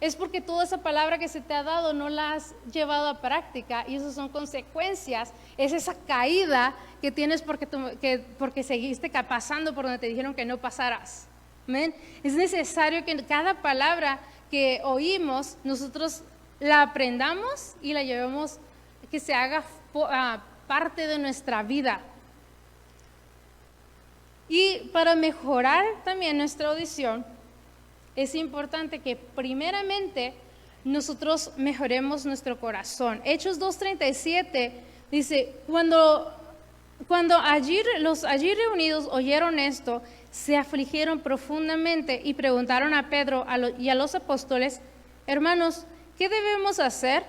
Es porque toda esa palabra que se te ha dado no la has llevado a práctica, y esas son consecuencias. Es esa caída que tienes porque seguiste pasando por donde te dijeron que no pasaras. ¿Amén? Es necesario que cada palabra que oímos nosotros la aprendamos y la llevemos, que se haga parte de nuestra vida. Y para mejorar también nuestra audición, es importante que primeramente nosotros mejoremos nuestro corazón. Hechos 2:37 dice, cuando los allí reunidos oyeron esto, se afligieron profundamente y preguntaron a Pedro y a los apóstoles, hermanos, ¿qué debemos hacer?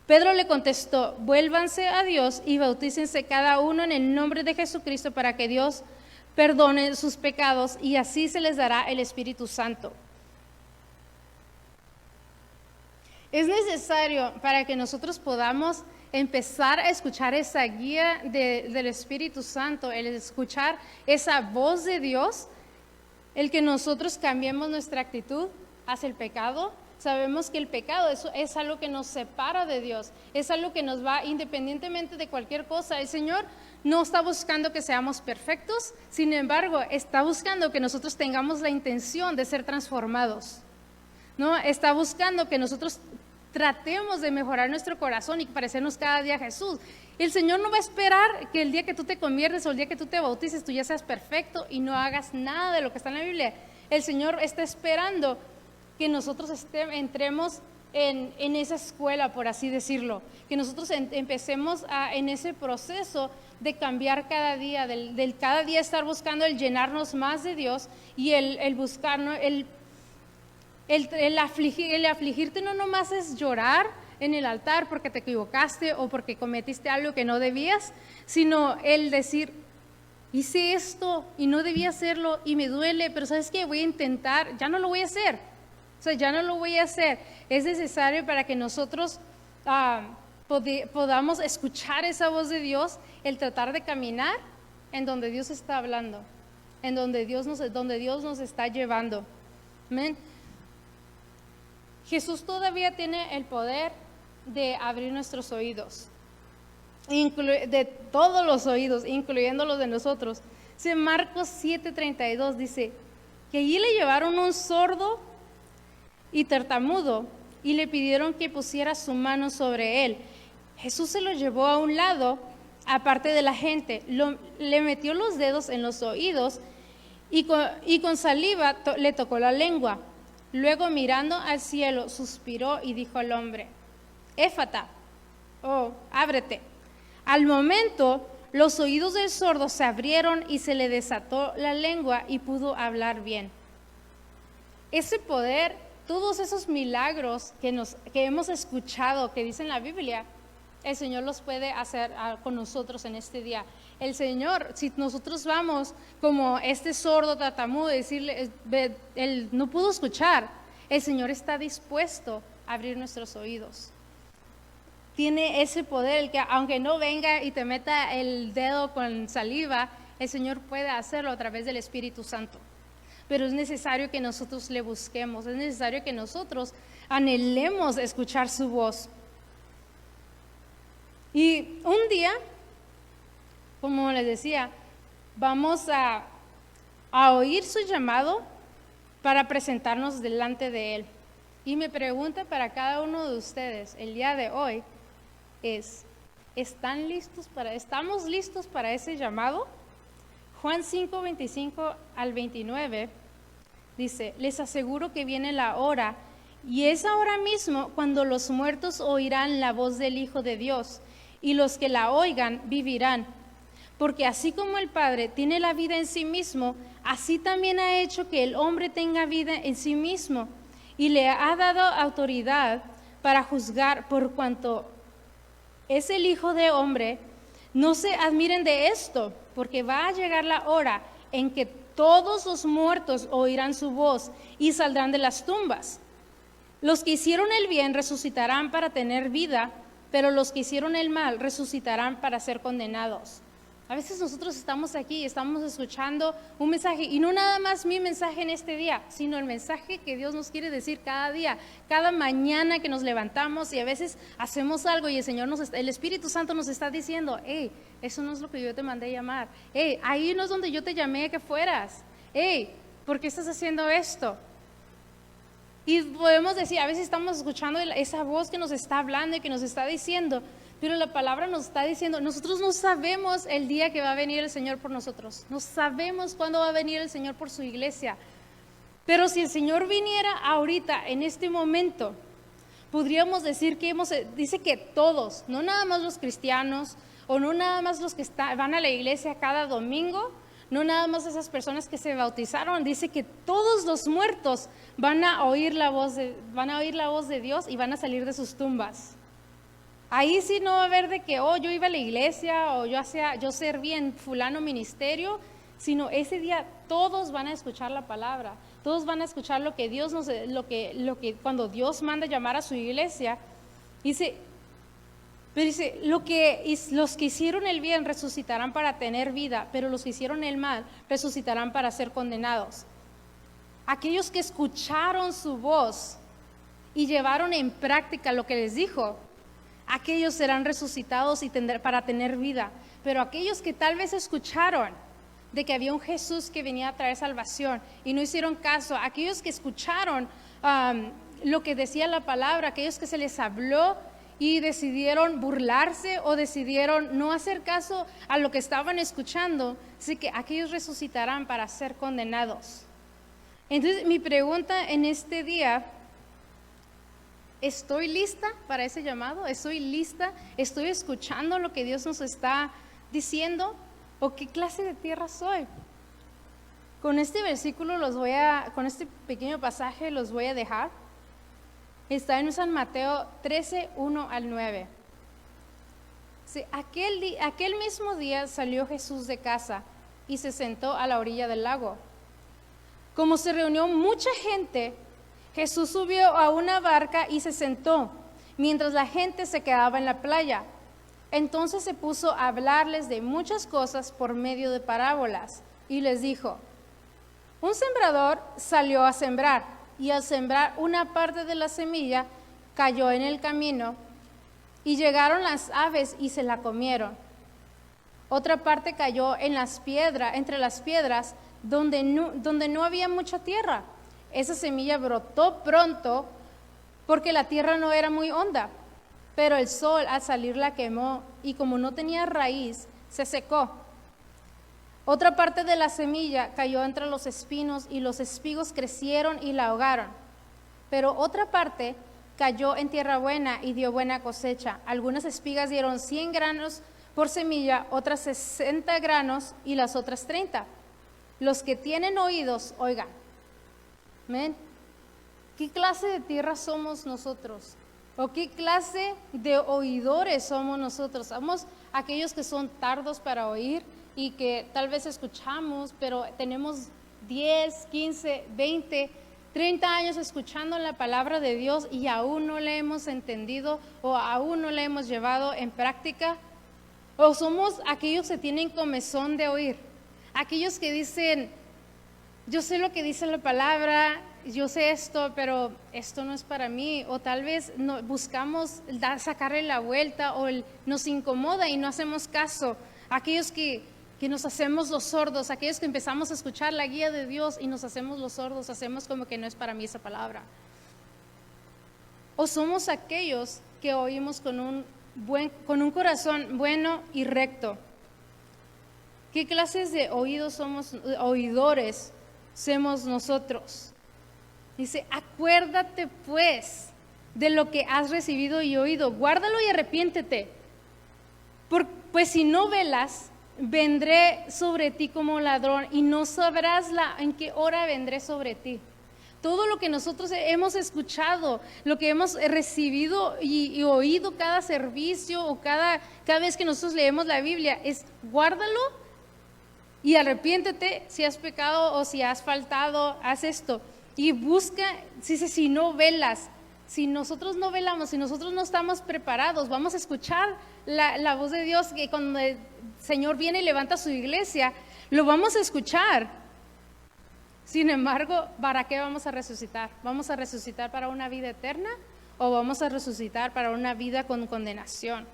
Pedro le contestó, vuélvanse a Dios y bautícense cada uno en el nombre de Jesucristo para que Dios perdone sus pecados, y así se les dará el Espíritu Santo. Es necesario para que nosotros podamos empezar a escuchar esa guía del Espíritu Santo, el escuchar esa voz de Dios, el que nosotros cambiemos nuestra actitud hacia el pecado. Sabemos que el pecado es algo que nos separa de Dios, es algo que nos va independientemente de cualquier cosa. El Señor no está buscando que seamos perfectos, sin embargo, está buscando que nosotros tengamos la intención de ser transformados, ¿no? Está buscando que nosotros tratemos de mejorar nuestro corazón y parecernos cada día a Jesús. El Señor no va a esperar que el día que tú te conviertes o el día que tú te bautices, tú ya seas perfecto y no hagas nada de lo que está en la Biblia. El Señor está esperando que nosotros entremos en esa escuela, por así decirlo, que nosotros empecemos en ese proceso de cambiar cada día, del cada día estar buscando el llenarnos más de Dios y el buscarnos, el afligirte no nomás es llorar en el altar porque te equivocaste o porque cometiste algo que no debías, sino el decir, hice esto y no debía hacerlo y me duele, pero ¿sabes qué? Voy a intentar, ya no lo voy a hacer. O sea, ya no lo voy a hacer. Es necesario para que nosotros podamos escuchar esa voz de Dios, el tratar de caminar en donde Dios está hablando, en donde Dios nos está llevando. Amén. Jesús todavía tiene el poder de abrir nuestros oídos, de todos los oídos, incluyendo los de nosotros. Marcos 7:32 dice que allí le llevaron un sordo y tartamudo y le pidieron que pusiera su mano sobre él. Jesús se lo llevó a un lado, aparte de la gente, le metió los dedos en los oídos y con saliva le tocó la lengua. Luego, mirando al cielo, suspiró y dijo al hombre, Éfata, ábrete. Al momento, los oídos del sordo se abrieron y se le desató la lengua y pudo hablar bien. Ese poder, todos esos milagros que hemos escuchado, que dice en la Biblia, el Señor los puede hacer con nosotros en este día. El Señor, si nosotros vamos como este sordo tartamudo, decirle, él no pudo escuchar, el Señor está dispuesto a abrir nuestros oídos. Tiene ese poder, el que aunque no venga y te meta el dedo con saliva, el Señor puede hacerlo a través del Espíritu Santo. Pero es necesario que nosotros le busquemos, es necesario que nosotros anhelemos escuchar su voz. Y un día, como les decía, vamos a oír su llamado para presentarnos delante de Él. Y mi pregunta para cada uno de ustedes el día de hoy es, ¿estamos listos para ese llamado? Juan 5:25 al 29 dice, les aseguro que viene la hora, y es ahora mismo cuando los muertos oirán la voz del Hijo de Dios, y los que la oigan vivirán. Porque así como el Padre tiene la vida en sí mismo, así también ha hecho que el hombre tenga vida en sí mismo, y le ha dado autoridad para juzgar por cuanto es el Hijo de Hombre. No se admiren de esto, porque va a llegar la hora en que todos los muertos oirán su voz y saldrán de las tumbas. Los que hicieron el bien resucitarán para tener vida, pero los que hicieron el mal resucitarán para ser condenados. A veces nosotros estamos aquí, estamos escuchando un mensaje, y no nada más mi mensaje en este día, sino el mensaje que Dios nos quiere decir cada día, cada mañana que nos levantamos, y a veces hacemos algo y el Espíritu Santo nos está diciendo, hey, eso no es lo que yo te mandé llamar, hey, ahí no es donde yo te llamé que fueras, hey, ¿por qué estás haciendo esto? Y podemos decir, a veces estamos escuchando esa voz que nos está hablando y que nos está diciendo, pero la palabra nos está diciendo, nosotros no sabemos el día que va a venir el Señor por nosotros, no sabemos cuándo va a venir el Señor por su iglesia, pero si el Señor viniera ahorita, en este momento, podríamos decir que dice que todos, no nada más los cristianos, o no nada más los que van a la iglesia cada domingo, no nada más esas personas que se bautizaron, dice que todos los muertos van a oír la voz de Dios y van a salir de sus tumbas. Ahí sí no va a haber de que, yo iba a la iglesia, o yo serví en fulano ministerio, sino ese día todos van a escuchar la palabra, todos van a escuchar lo que Dios cuando Dios manda llamar a su iglesia, dice, pero dice, los que hicieron el bien resucitarán para tener vida, pero los que hicieron el mal resucitarán para ser condenados. Aquellos que escucharon su voz y llevaron en práctica lo que les dijo, aquellos serán resucitados para tener vida. Pero aquellos que tal vez escucharon de que había un Jesús que venía a traer salvación y no hicieron caso, aquellos que escucharon lo que decía la palabra, aquellos que se les habló y decidieron burlarse o decidieron no hacer caso a lo que estaban escuchando, así que aquellos resucitarán para ser condenados. Entonces mi pregunta en este día, ¿estoy lista para ese llamado? ¿Estoy lista? ¿Estoy escuchando lo que Dios nos está diciendo? ¿O qué clase de tierra soy? Con este versículo con este pequeño pasaje los voy a dejar. Está en San Mateo 13, 1 al 9. Sí, aquel mismo día salió Jesús de casa y se sentó a la orilla del lago. Como se reunió mucha gente, Jesús subió a una barca y se sentó, mientras la gente se quedaba en la playa. Entonces se puso a hablarles de muchas cosas por medio de parábolas y les dijo: un sembrador salió a sembrar, y al sembrar una parte de la semilla cayó en el camino, y llegaron las aves y se la comieron. Otra parte cayó en entre las piedras, donde no había mucha tierra. Esa semilla brotó pronto, porque la tierra no era muy honda, pero el sol al salir la quemó, y como no tenía raíz, se secó. Otra parte de la semilla cayó entre los espinos, y los espigos crecieron y la ahogaron. Pero otra parte cayó en tierra buena y dio buena cosecha. Algunas espigas dieron 100 granos por semilla, otras 60 granos y las otras 30. Los que tienen oídos, oigan. ¿Ven? ¿Qué clase de tierra somos nosotros? ¿O qué clase de oidores somos nosotros? Somos aquellos que son tardos para oír y que tal vez escuchamos, pero tenemos 10, 15, 20, 30 años escuchando la palabra de Dios y aún no la hemos entendido o aún no la hemos llevado en práctica. O somos aquellos que tienen comezón de oír, aquellos que dicen: yo sé lo que dice la palabra, yo sé esto, pero esto no es para mí. O tal vez buscamos sacarle la vuelta, o nos incomoda y no hacemos caso. Aquellos que nos hacemos los sordos, aquellos que empezamos a escuchar la guía de Dios y nos hacemos los sordos, hacemos como que no es para mí esa palabra. O somos aquellos que oímos con un corazón bueno y recto. ¿Qué clases de oidores somos nosotros? Dice: acuérdate pues de lo que has recibido y oído, guárdalo y arrepiéntete. Pues si no velas, vendré sobre ti como ladrón, y no sabrás en qué hora vendré sobre ti. Todo lo que nosotros hemos escuchado, lo que hemos recibido y oído cada servicio o cada vez que nosotros leemos la Biblia, es guárdalo y arrepiéntete si has pecado o si has faltado, haz esto. Y busca, si no velas, si nosotros no velamos, si nosotros no estamos preparados, vamos a escuchar la voz de Dios, que cuando el Señor viene y levanta su iglesia, lo vamos a escuchar. Sin embargo, ¿para qué vamos a resucitar? ¿Vamos a resucitar para una vida eterna o vamos a resucitar para una vida con condenación?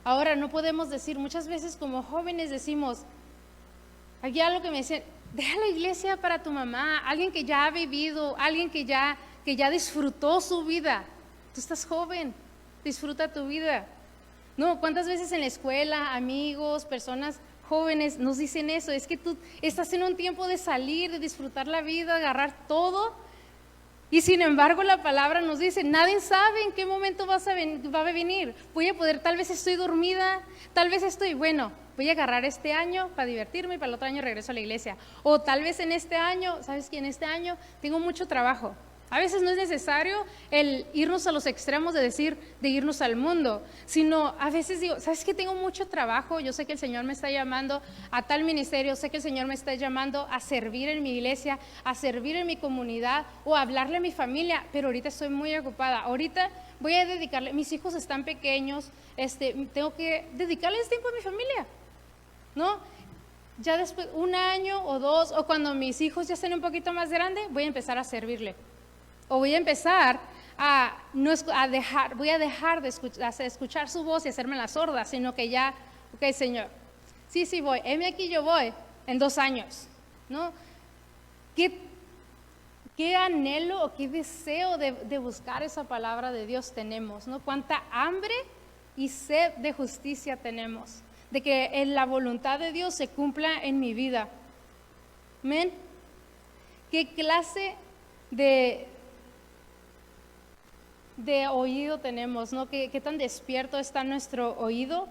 Ahora, no podemos decir, muchas veces como jóvenes decimos, aquí algo que me dicen: deja la iglesia para tu mamá, alguien que ya ha vivido, alguien que ya disfrutó su vida. Tú estás joven, disfruta tu vida. No, ¿cuántas veces en la escuela, amigos, personas jóvenes nos dicen eso? Es que tú estás en un tiempo de salir, de disfrutar la vida, agarrar todo, y sin embargo la palabra nos dice: nadie sabe en qué momento va a venir. Voy a poder, tal vez estoy dormida, tal vez voy a agarrar este año para divertirme y para el otro año regreso a la iglesia. O tal vez en este año, ¿sabes qué? En este año tengo mucho trabajo. A veces no es necesario el irnos a los extremos de decir, de irnos al mundo, sino a veces digo, ¿sabes qué? Tengo mucho trabajo, yo sé que el Señor me está llamando a tal ministerio, sé que el Señor me está llamando a servir en mi iglesia, a servir en mi comunidad o a hablarle a mi familia, pero ahorita estoy muy ocupada, ahorita voy a dedicarle, mis hijos están pequeños, tengo que dedicarles tiempo a mi familia, ¿no? Ya después, 1 año o 2, o cuando mis hijos ya estén un poquito más grandes, voy a empezar a servirle. O voy a empezar voy a dejar de escuchar su voz y hacerme la sorda, sino que ya, ok, Señor, sí voy, heme aquí yo voy, en 2 años, ¿no? ¿Qué anhelo o qué deseo de buscar esa palabra de Dios tenemos, ¿no? Cuánta hambre y sed de justicia tenemos, de que la voluntad de Dios se cumpla en mi vida. Amén. ¿Qué clase de oído tenemos, ¿no? ¿Qué tan despierto está nuestro oído?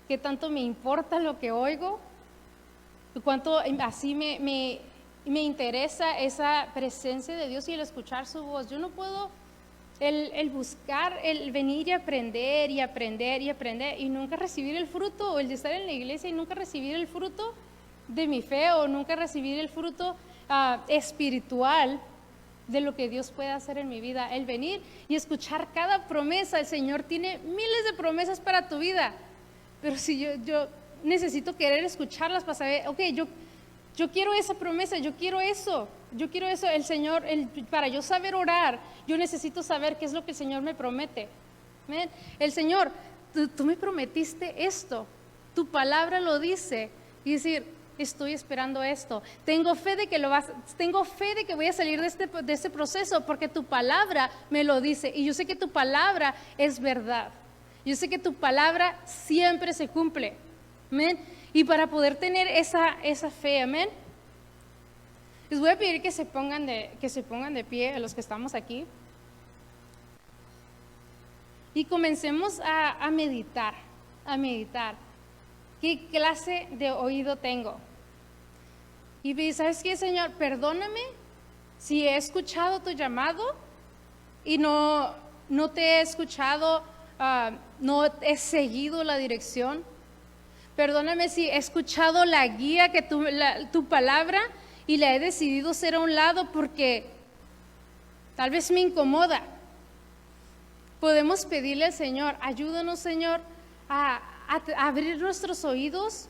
¿Qué tanto me importa lo que oigo? ¿Cuánto así me interesa esa presencia de Dios y el escuchar su voz? Yo no puedo el buscar, el venir y aprender y aprender y aprender y nunca recibir el fruto, o el de estar en la iglesia y nunca recibir el fruto de mi fe, o nunca recibir el fruto espiritual de lo que Dios puede hacer en mi vida, el venir y escuchar cada promesa. El Señor tiene miles de promesas para tu vida, pero si yo necesito querer escucharlas para saber, ok, yo quiero esa promesa, yo quiero eso, el Señor, para yo saber orar, yo necesito saber qué es lo que el Señor me promete. ¿Ven? El Señor, tú me prometiste esto, tu palabra lo dice, y decir, estoy esperando esto, tengo fe de que voy a salir de este proceso porque tu palabra me lo dice, y yo sé que tu palabra es verdad, yo sé que tu palabra siempre se cumple, amén. Y para poder tener esa fe, amén, les voy a pedir que se pongan de pie a los que estamos aquí y comencemos a meditar, ¿qué clase de oído tengo? Y ¿sabes qué, Señor? Perdóname si he escuchado tu llamado y no te he escuchado, no he seguido la dirección. Perdóname si he escuchado la guía que tu palabra y la he decidido hacer a un lado porque tal vez me incomoda. Podemos pedirle al Señor, ayúdanos, Señor, a abrir nuestros oídos,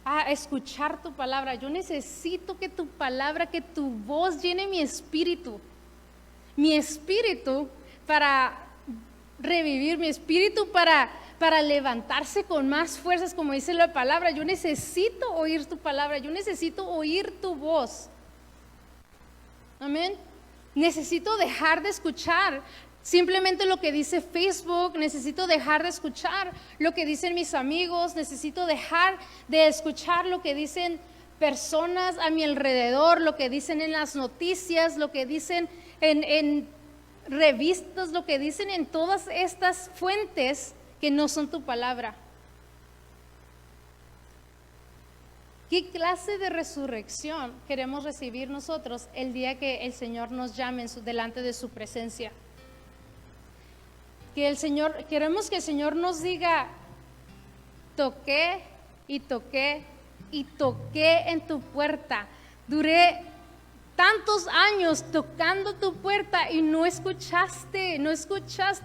a escuchar tu palabra. Yo necesito que tu palabra, que tu voz llene mi espíritu para revivir, mi espíritu para levantarse con más fuerzas, como dice la palabra. Yo necesito oír tu palabra, yo necesito oír tu voz. Amén. Necesito dejar de escuchar simplemente lo que dice Facebook, necesito dejar de escuchar lo que dicen mis amigos, necesito dejar de escuchar lo que dicen personas a mi alrededor, lo que dicen en las noticias, lo que dicen en revistas, lo que dicen en todas estas fuentes que no son tu palabra. ¿Qué clase de resurrección queremos recibir nosotros el día que el Señor nos llame delante de su presencia? Queremos que el Señor nos diga, toqué y toqué y toqué en tu puerta, duré tantos años tocando tu puerta y no escuchaste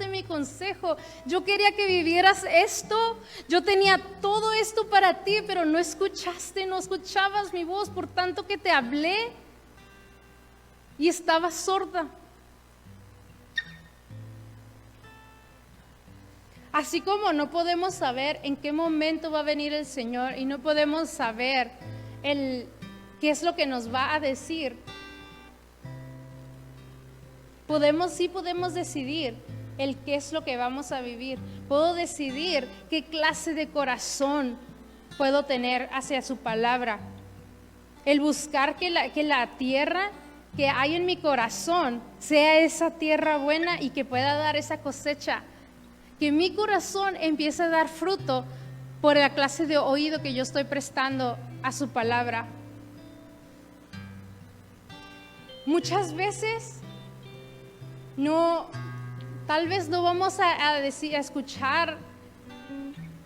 mi consejo. Yo quería que vivieras esto, yo tenía todo esto para ti, pero no escuchabas mi voz, por tanto que te hablé y estabas sorda. Así como no podemos saber en qué momento va a venir el Señor y no podemos saber qué es lo que nos va a decir, sí podemos decidir el qué es lo que vamos a vivir. Puedo decidir qué clase de corazón puedo tener hacia su palabra. El buscar que la tierra que hay en mi corazón sea esa tierra buena y que pueda dar esa cosecha. Que mi corazón empiece a dar fruto por la clase de oído que yo estoy prestando a su palabra. Muchas veces no, tal vez no vamos a escuchar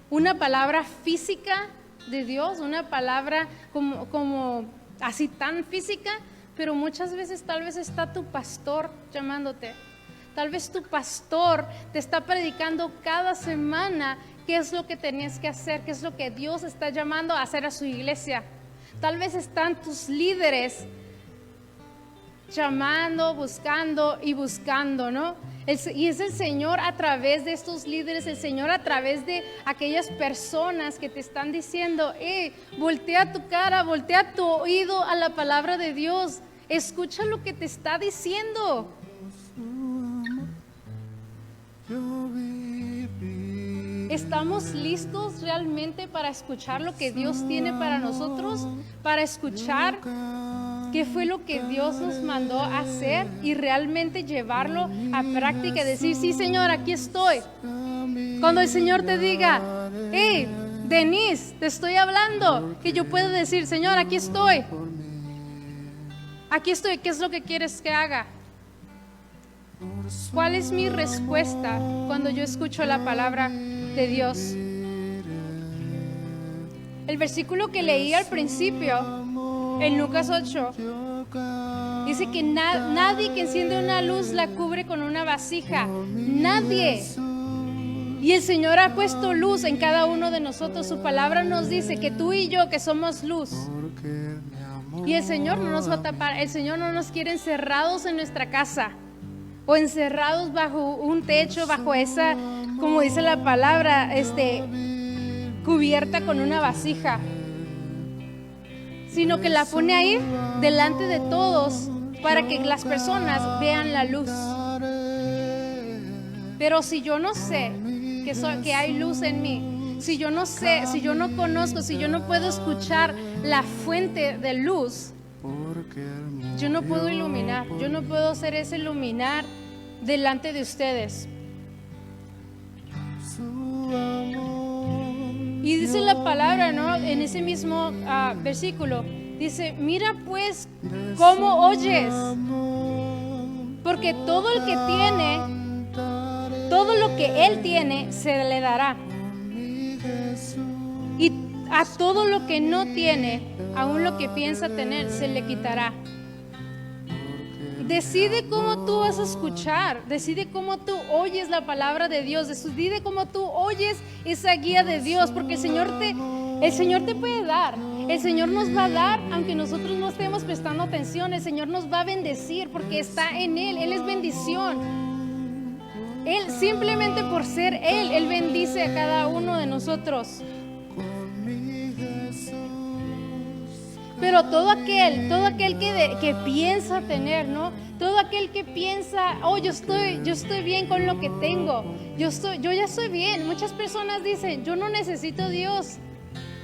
una palabra física de Dios, una palabra como así tan física, pero muchas veces tal vez está tu pastor llamándote. Tal vez tu pastor te está predicando cada semana qué es lo que tenías que hacer, qué es lo que Dios está llamando a hacer a su iglesia. Tal vez están tus líderes llamando, buscando y buscando, ¿no? Y es el Señor a través de estos líderes, el Señor a través de aquellas personas que te están diciendo, voltea tu cara, voltea tu oído a la palabra de Dios, escucha lo que te está diciendo. ¿Estamos listos realmente para escuchar lo que Dios tiene para nosotros? Para escuchar qué fue lo que Dios nos mandó a hacer y realmente llevarlo a práctica. Decir, sí, Señor, aquí estoy. Cuando el Señor te diga, hey, Denise, te estoy hablando, que yo puedo decir, Señor, aquí estoy. Aquí estoy, ¿qué es lo que quieres que haga? ¿Cuál es mi respuesta cuando yo escucho la palabra de Dios? El versículo que leí al principio, en Lucas 8, dice que nadie que enciende una luz la cubre con una vasija. Nadie. Y el Señor ha puesto luz en cada uno de nosotros. Su palabra nos dice que tú y yo, que somos luz. Y el Señor no nos va a tapar. El Señor no nos quiere encerrados en nuestra casa o encerrados bajo un techo, bajo esa, como dice la palabra, cubierta con una vasija, sino que la pone ahí delante de todos para que las personas vean la luz. Pero si yo no sé que hay luz en mí, si yo no sé, si yo no conozco, si yo no puedo escuchar la fuente de luz, yo no puedo iluminar, yo no puedo hacer ese iluminar delante de ustedes. Y dice la palabra, ¿no? En ese mismo versículo, dice, mira pues cómo oyes, porque todo el que tiene, todo lo que él tiene, se le dará. Y a todo lo que no tiene, aún lo que piensa tener, se le quitará. Decide cómo tú vas a escuchar, decide cómo tú oyes la palabra de Dios, decide cómo tú oyes esa guía de Dios, porque el Señor te puede dar, el Señor nos va a dar, aunque nosotros no estemos prestando atención, el Señor nos va a bendecir porque está en Él es bendición. Él, simplemente por ser Él bendice a cada uno de nosotros. Pero todo aquel que piensa tener, ¿no? Todo aquel que piensa, yo estoy bien con lo que tengo, yo ya estoy bien. Muchas personas dicen, yo no necesito Dios,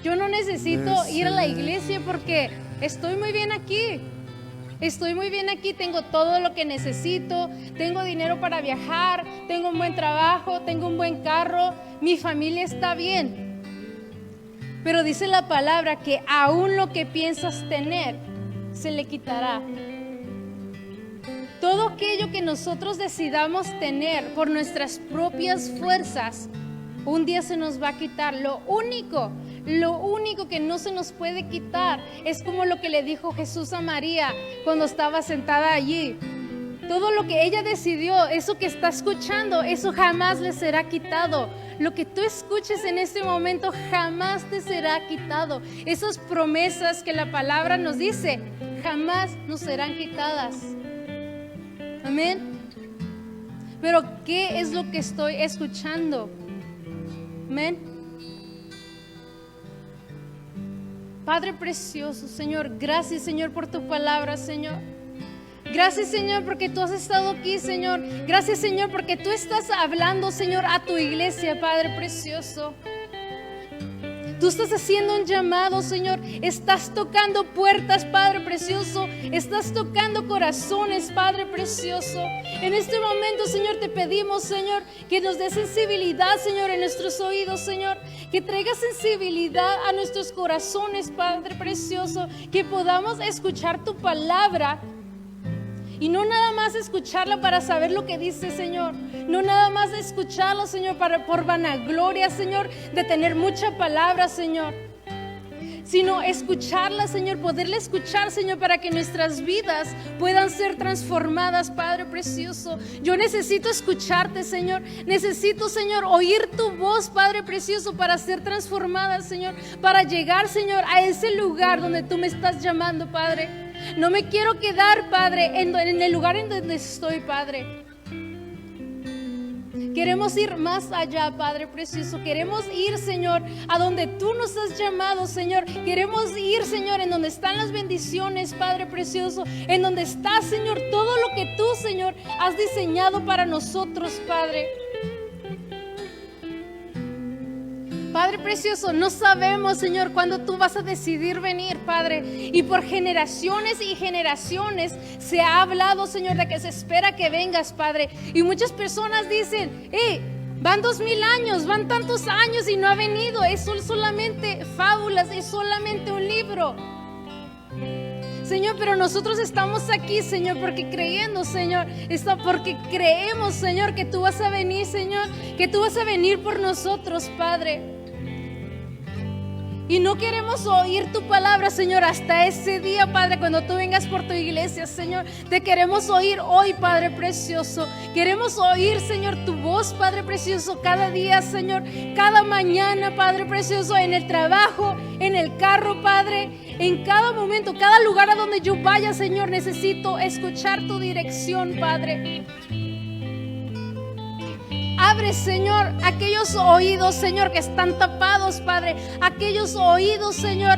yo no necesito ir a la iglesia porque estoy muy bien aquí. Estoy muy bien aquí, tengo todo lo que necesito, tengo dinero para viajar, tengo un buen trabajo, tengo un buen carro, mi familia está bien. Pero dice la palabra que aún lo que piensas tener se le quitará. Todo aquello que nosotros decidamos tener por nuestras propias fuerzas, un día se nos va a quitar. Lo único que no se nos puede quitar es como lo que le dijo Jesús a María cuando estaba sentada allí. Todo lo que ella decidió, eso que está escuchando, eso jamás le será quitado. Lo que tú escuches en este momento jamás te será quitado. Esas promesas que la palabra nos dice, jamás nos serán quitadas. Amén. Pero ¿qué es lo que estoy escuchando? Amén. Padre precioso, Señor, gracias, Señor, por tu palabra, Señor. Gracias, Señor, porque tú has estado aquí, Señor. Gracias, Señor, porque tú estás hablando, Señor, a tu iglesia, Padre precioso. Tú estás haciendo un llamado, Señor. Estás tocando puertas, Padre precioso. Estás tocando corazones, Padre precioso. En este momento, Señor, te pedimos, Señor, que nos dé sensibilidad, Señor, en nuestros oídos, Señor. Que traiga sensibilidad a nuestros corazones, Padre precioso. Que podamos escuchar tu palabra Y no nada más escucharla para saber lo que dice, Señor. No nada más escucharlo, Señor, por vanagloria, Señor, de tener mucha palabra, Señor. Sino escucharla, Señor, poderla escuchar, Señor, para que nuestras vidas puedan ser transformadas, Padre precioso. Yo necesito escucharte, Señor. Necesito, Señor, oír tu voz, Padre precioso, para ser transformada, Señor. Para llegar, Señor, a ese lugar donde tú me estás llamando, Padre. No me quiero quedar, Padre, en el lugar en donde estoy, Padre. Queremos ir más allá, Padre precioso. Queremos ir, Señor, a donde tú nos has llamado, Señor. Queremos ir, Señor, en donde están las bendiciones, Padre precioso. En donde está, Señor, todo lo que tú, Señor, has diseñado para nosotros, Padre. Padre precioso, no sabemos, Señor, cuándo tú vas a decidir venir, Padre. Y por generaciones y generaciones se ha hablado, Señor, de que se espera que vengas, Padre. Y muchas personas dicen, van 2000 años, van tantos años y no ha venido. Es solamente fábulas, es solamente un libro. Señor, pero nosotros estamos aquí, Señor, porque creyendo, Señor, porque creemos, Señor, que tú vas a venir, Señor, que tú vas a venir por nosotros, Padre. Y no queremos oír tu palabra, Señor, hasta ese día, Padre, cuando tú vengas por tu iglesia, Señor. Te queremos oír hoy, Padre precioso. Queremos oír, Señor, tu voz, Padre precioso, cada día, Señor. Cada mañana, Padre precioso, en el trabajo, en el carro, Padre. En cada momento, cada lugar a donde yo vaya, Señor, necesito escuchar tu dirección, Padre. Abre, Señor, aquellos oídos, Señor, que están tapados, Padre. Aquellos oídos, Señor,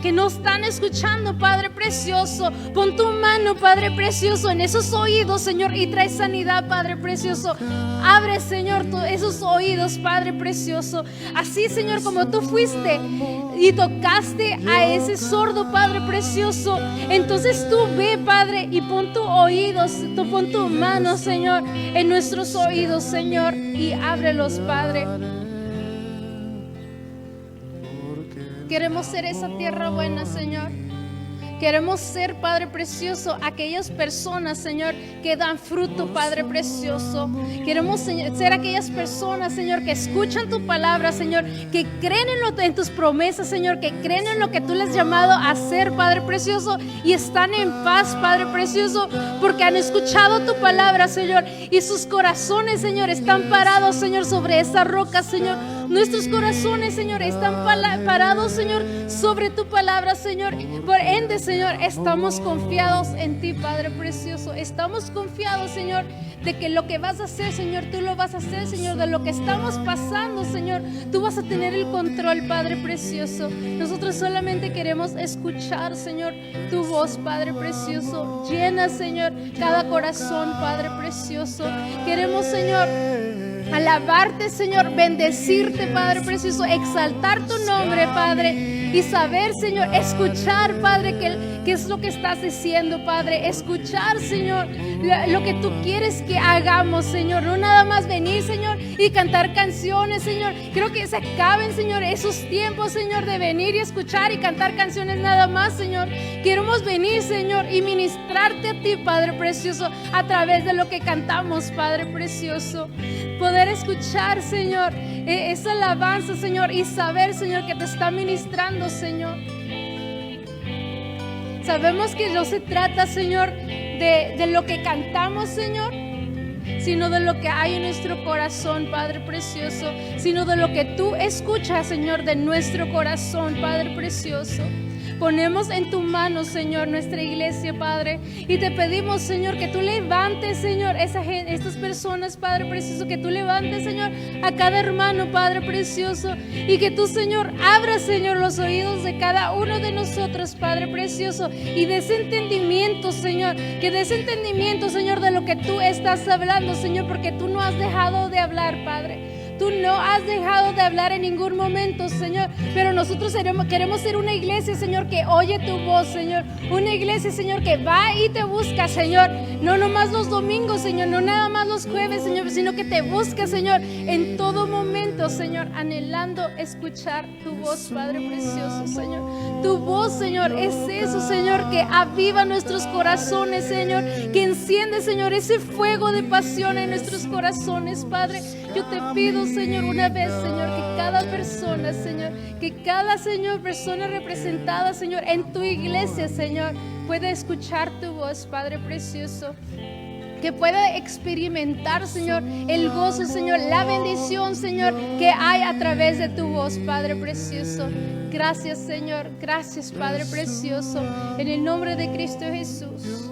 que no están escuchando, Padre precioso. Pon tu mano, Padre precioso, en esos oídos, Señor, y trae sanidad, Padre precioso. Abre, Señor, esos oídos, Padre precioso. Así, Señor, como tú fuiste y tocaste a ese sordo, Padre precioso, entonces tú ve, Padre, y pon tu oídos, pon tu mano, Señor, en nuestros oídos, Señor, y ábrelos, Padre. Queremos ser esa tierra buena, Señor. Queremos ser, Padre precioso, aquellas personas, Señor, que dan fruto, Padre precioso. Queremos ser aquellas personas, Señor, que escuchan tu palabra, Señor, que creen en tus promesas, Señor, que creen en lo que tú les has llamado a hacer, Padre precioso, y están en paz, Padre precioso, porque han escuchado tu palabra, Señor, y sus corazones, Señor, están parados, Señor, sobre esa roca, Señor. Nuestros corazones, Señor, están parados, Señor, sobre tu palabra, Señor. Por ende, Señor, estamos confiados en ti, Padre precioso. Estamos confiados, Señor, de que lo que vas a hacer, Señor, tú lo vas a hacer, Señor. De lo que estamos pasando, Señor, tú vas a tener el control, Padre precioso. Nosotros solamente queremos escuchar, Señor, tu voz, Padre precioso. Llena, Señor, cada corazón, Padre precioso. Queremos, Señor, alabarte, Señor, bendecirte, Padre precioso, exaltar tu nombre, Padre, y saber, Señor, escuchar, Padre, qué es lo que estás diciendo, Padre. Escuchar, Señor, lo que tú quieres que hagamos, Señor. No nada más venir, Señor, y cantar canciones, Señor. Creo que se acaben, Señor, esos tiempos, Señor, de venir y escuchar y cantar canciones nada más, Señor. Queremos venir, Señor, y ministrarte a ti, Padre precioso, a través de lo que cantamos, Padre precioso. Poder escuchar, Señor, esa alabanza, Señor, y saber, Señor, que te está ministrando, Señor. Sabemos que no se trata, Señor, de lo que cantamos, Señor, sino de lo que hay en nuestro corazón, Padre precioso, sino de lo que tú escuchas, Señor, de nuestro corazón, Padre precioso. Ponemos en tu mano, Señor, nuestra iglesia, Padre, y te pedimos, Señor, que tú levantes, Señor, estas personas, Padre precioso, que tú levantes, Señor, a cada hermano, Padre precioso, y que tú, Señor, abras, Señor, los oídos de cada uno de nosotros, Padre precioso, y des entendimiento, Señor, que des entendimiento, Señor, de lo que tú estás hablando, Señor, porque tú no has dejado de hablar, Padre. Tú no has dejado de hablar en ningún momento, Señor, pero nosotros queremos ser una iglesia, Señor, que oye tu voz, Señor. Una iglesia, Señor, que va y te busca, Señor. No nomás los domingos, Señor, no nada más los jueves, Señor, sino que te busca, Señor, en todo momento, Señor, anhelando escuchar tu voz, Padre precioso, Señor. Tu voz, Señor, es eso, Señor, que aviva nuestros corazones, Señor, que enciende, Señor, ese fuego de pasión en nuestros corazones, Padre. Yo te pido, Señor, una vez, Señor, que cada persona, Señor, que cada, Señor, persona representada, Señor, en tu iglesia, Señor, pueda escuchar tu voz, Padre precioso. Que pueda experimentar, Señor, el gozo, Señor, la bendición, Señor, que hay a través de tu voz, Padre precioso. Gracias, Señor. Gracias, Padre precioso. En el nombre de Cristo Jesús.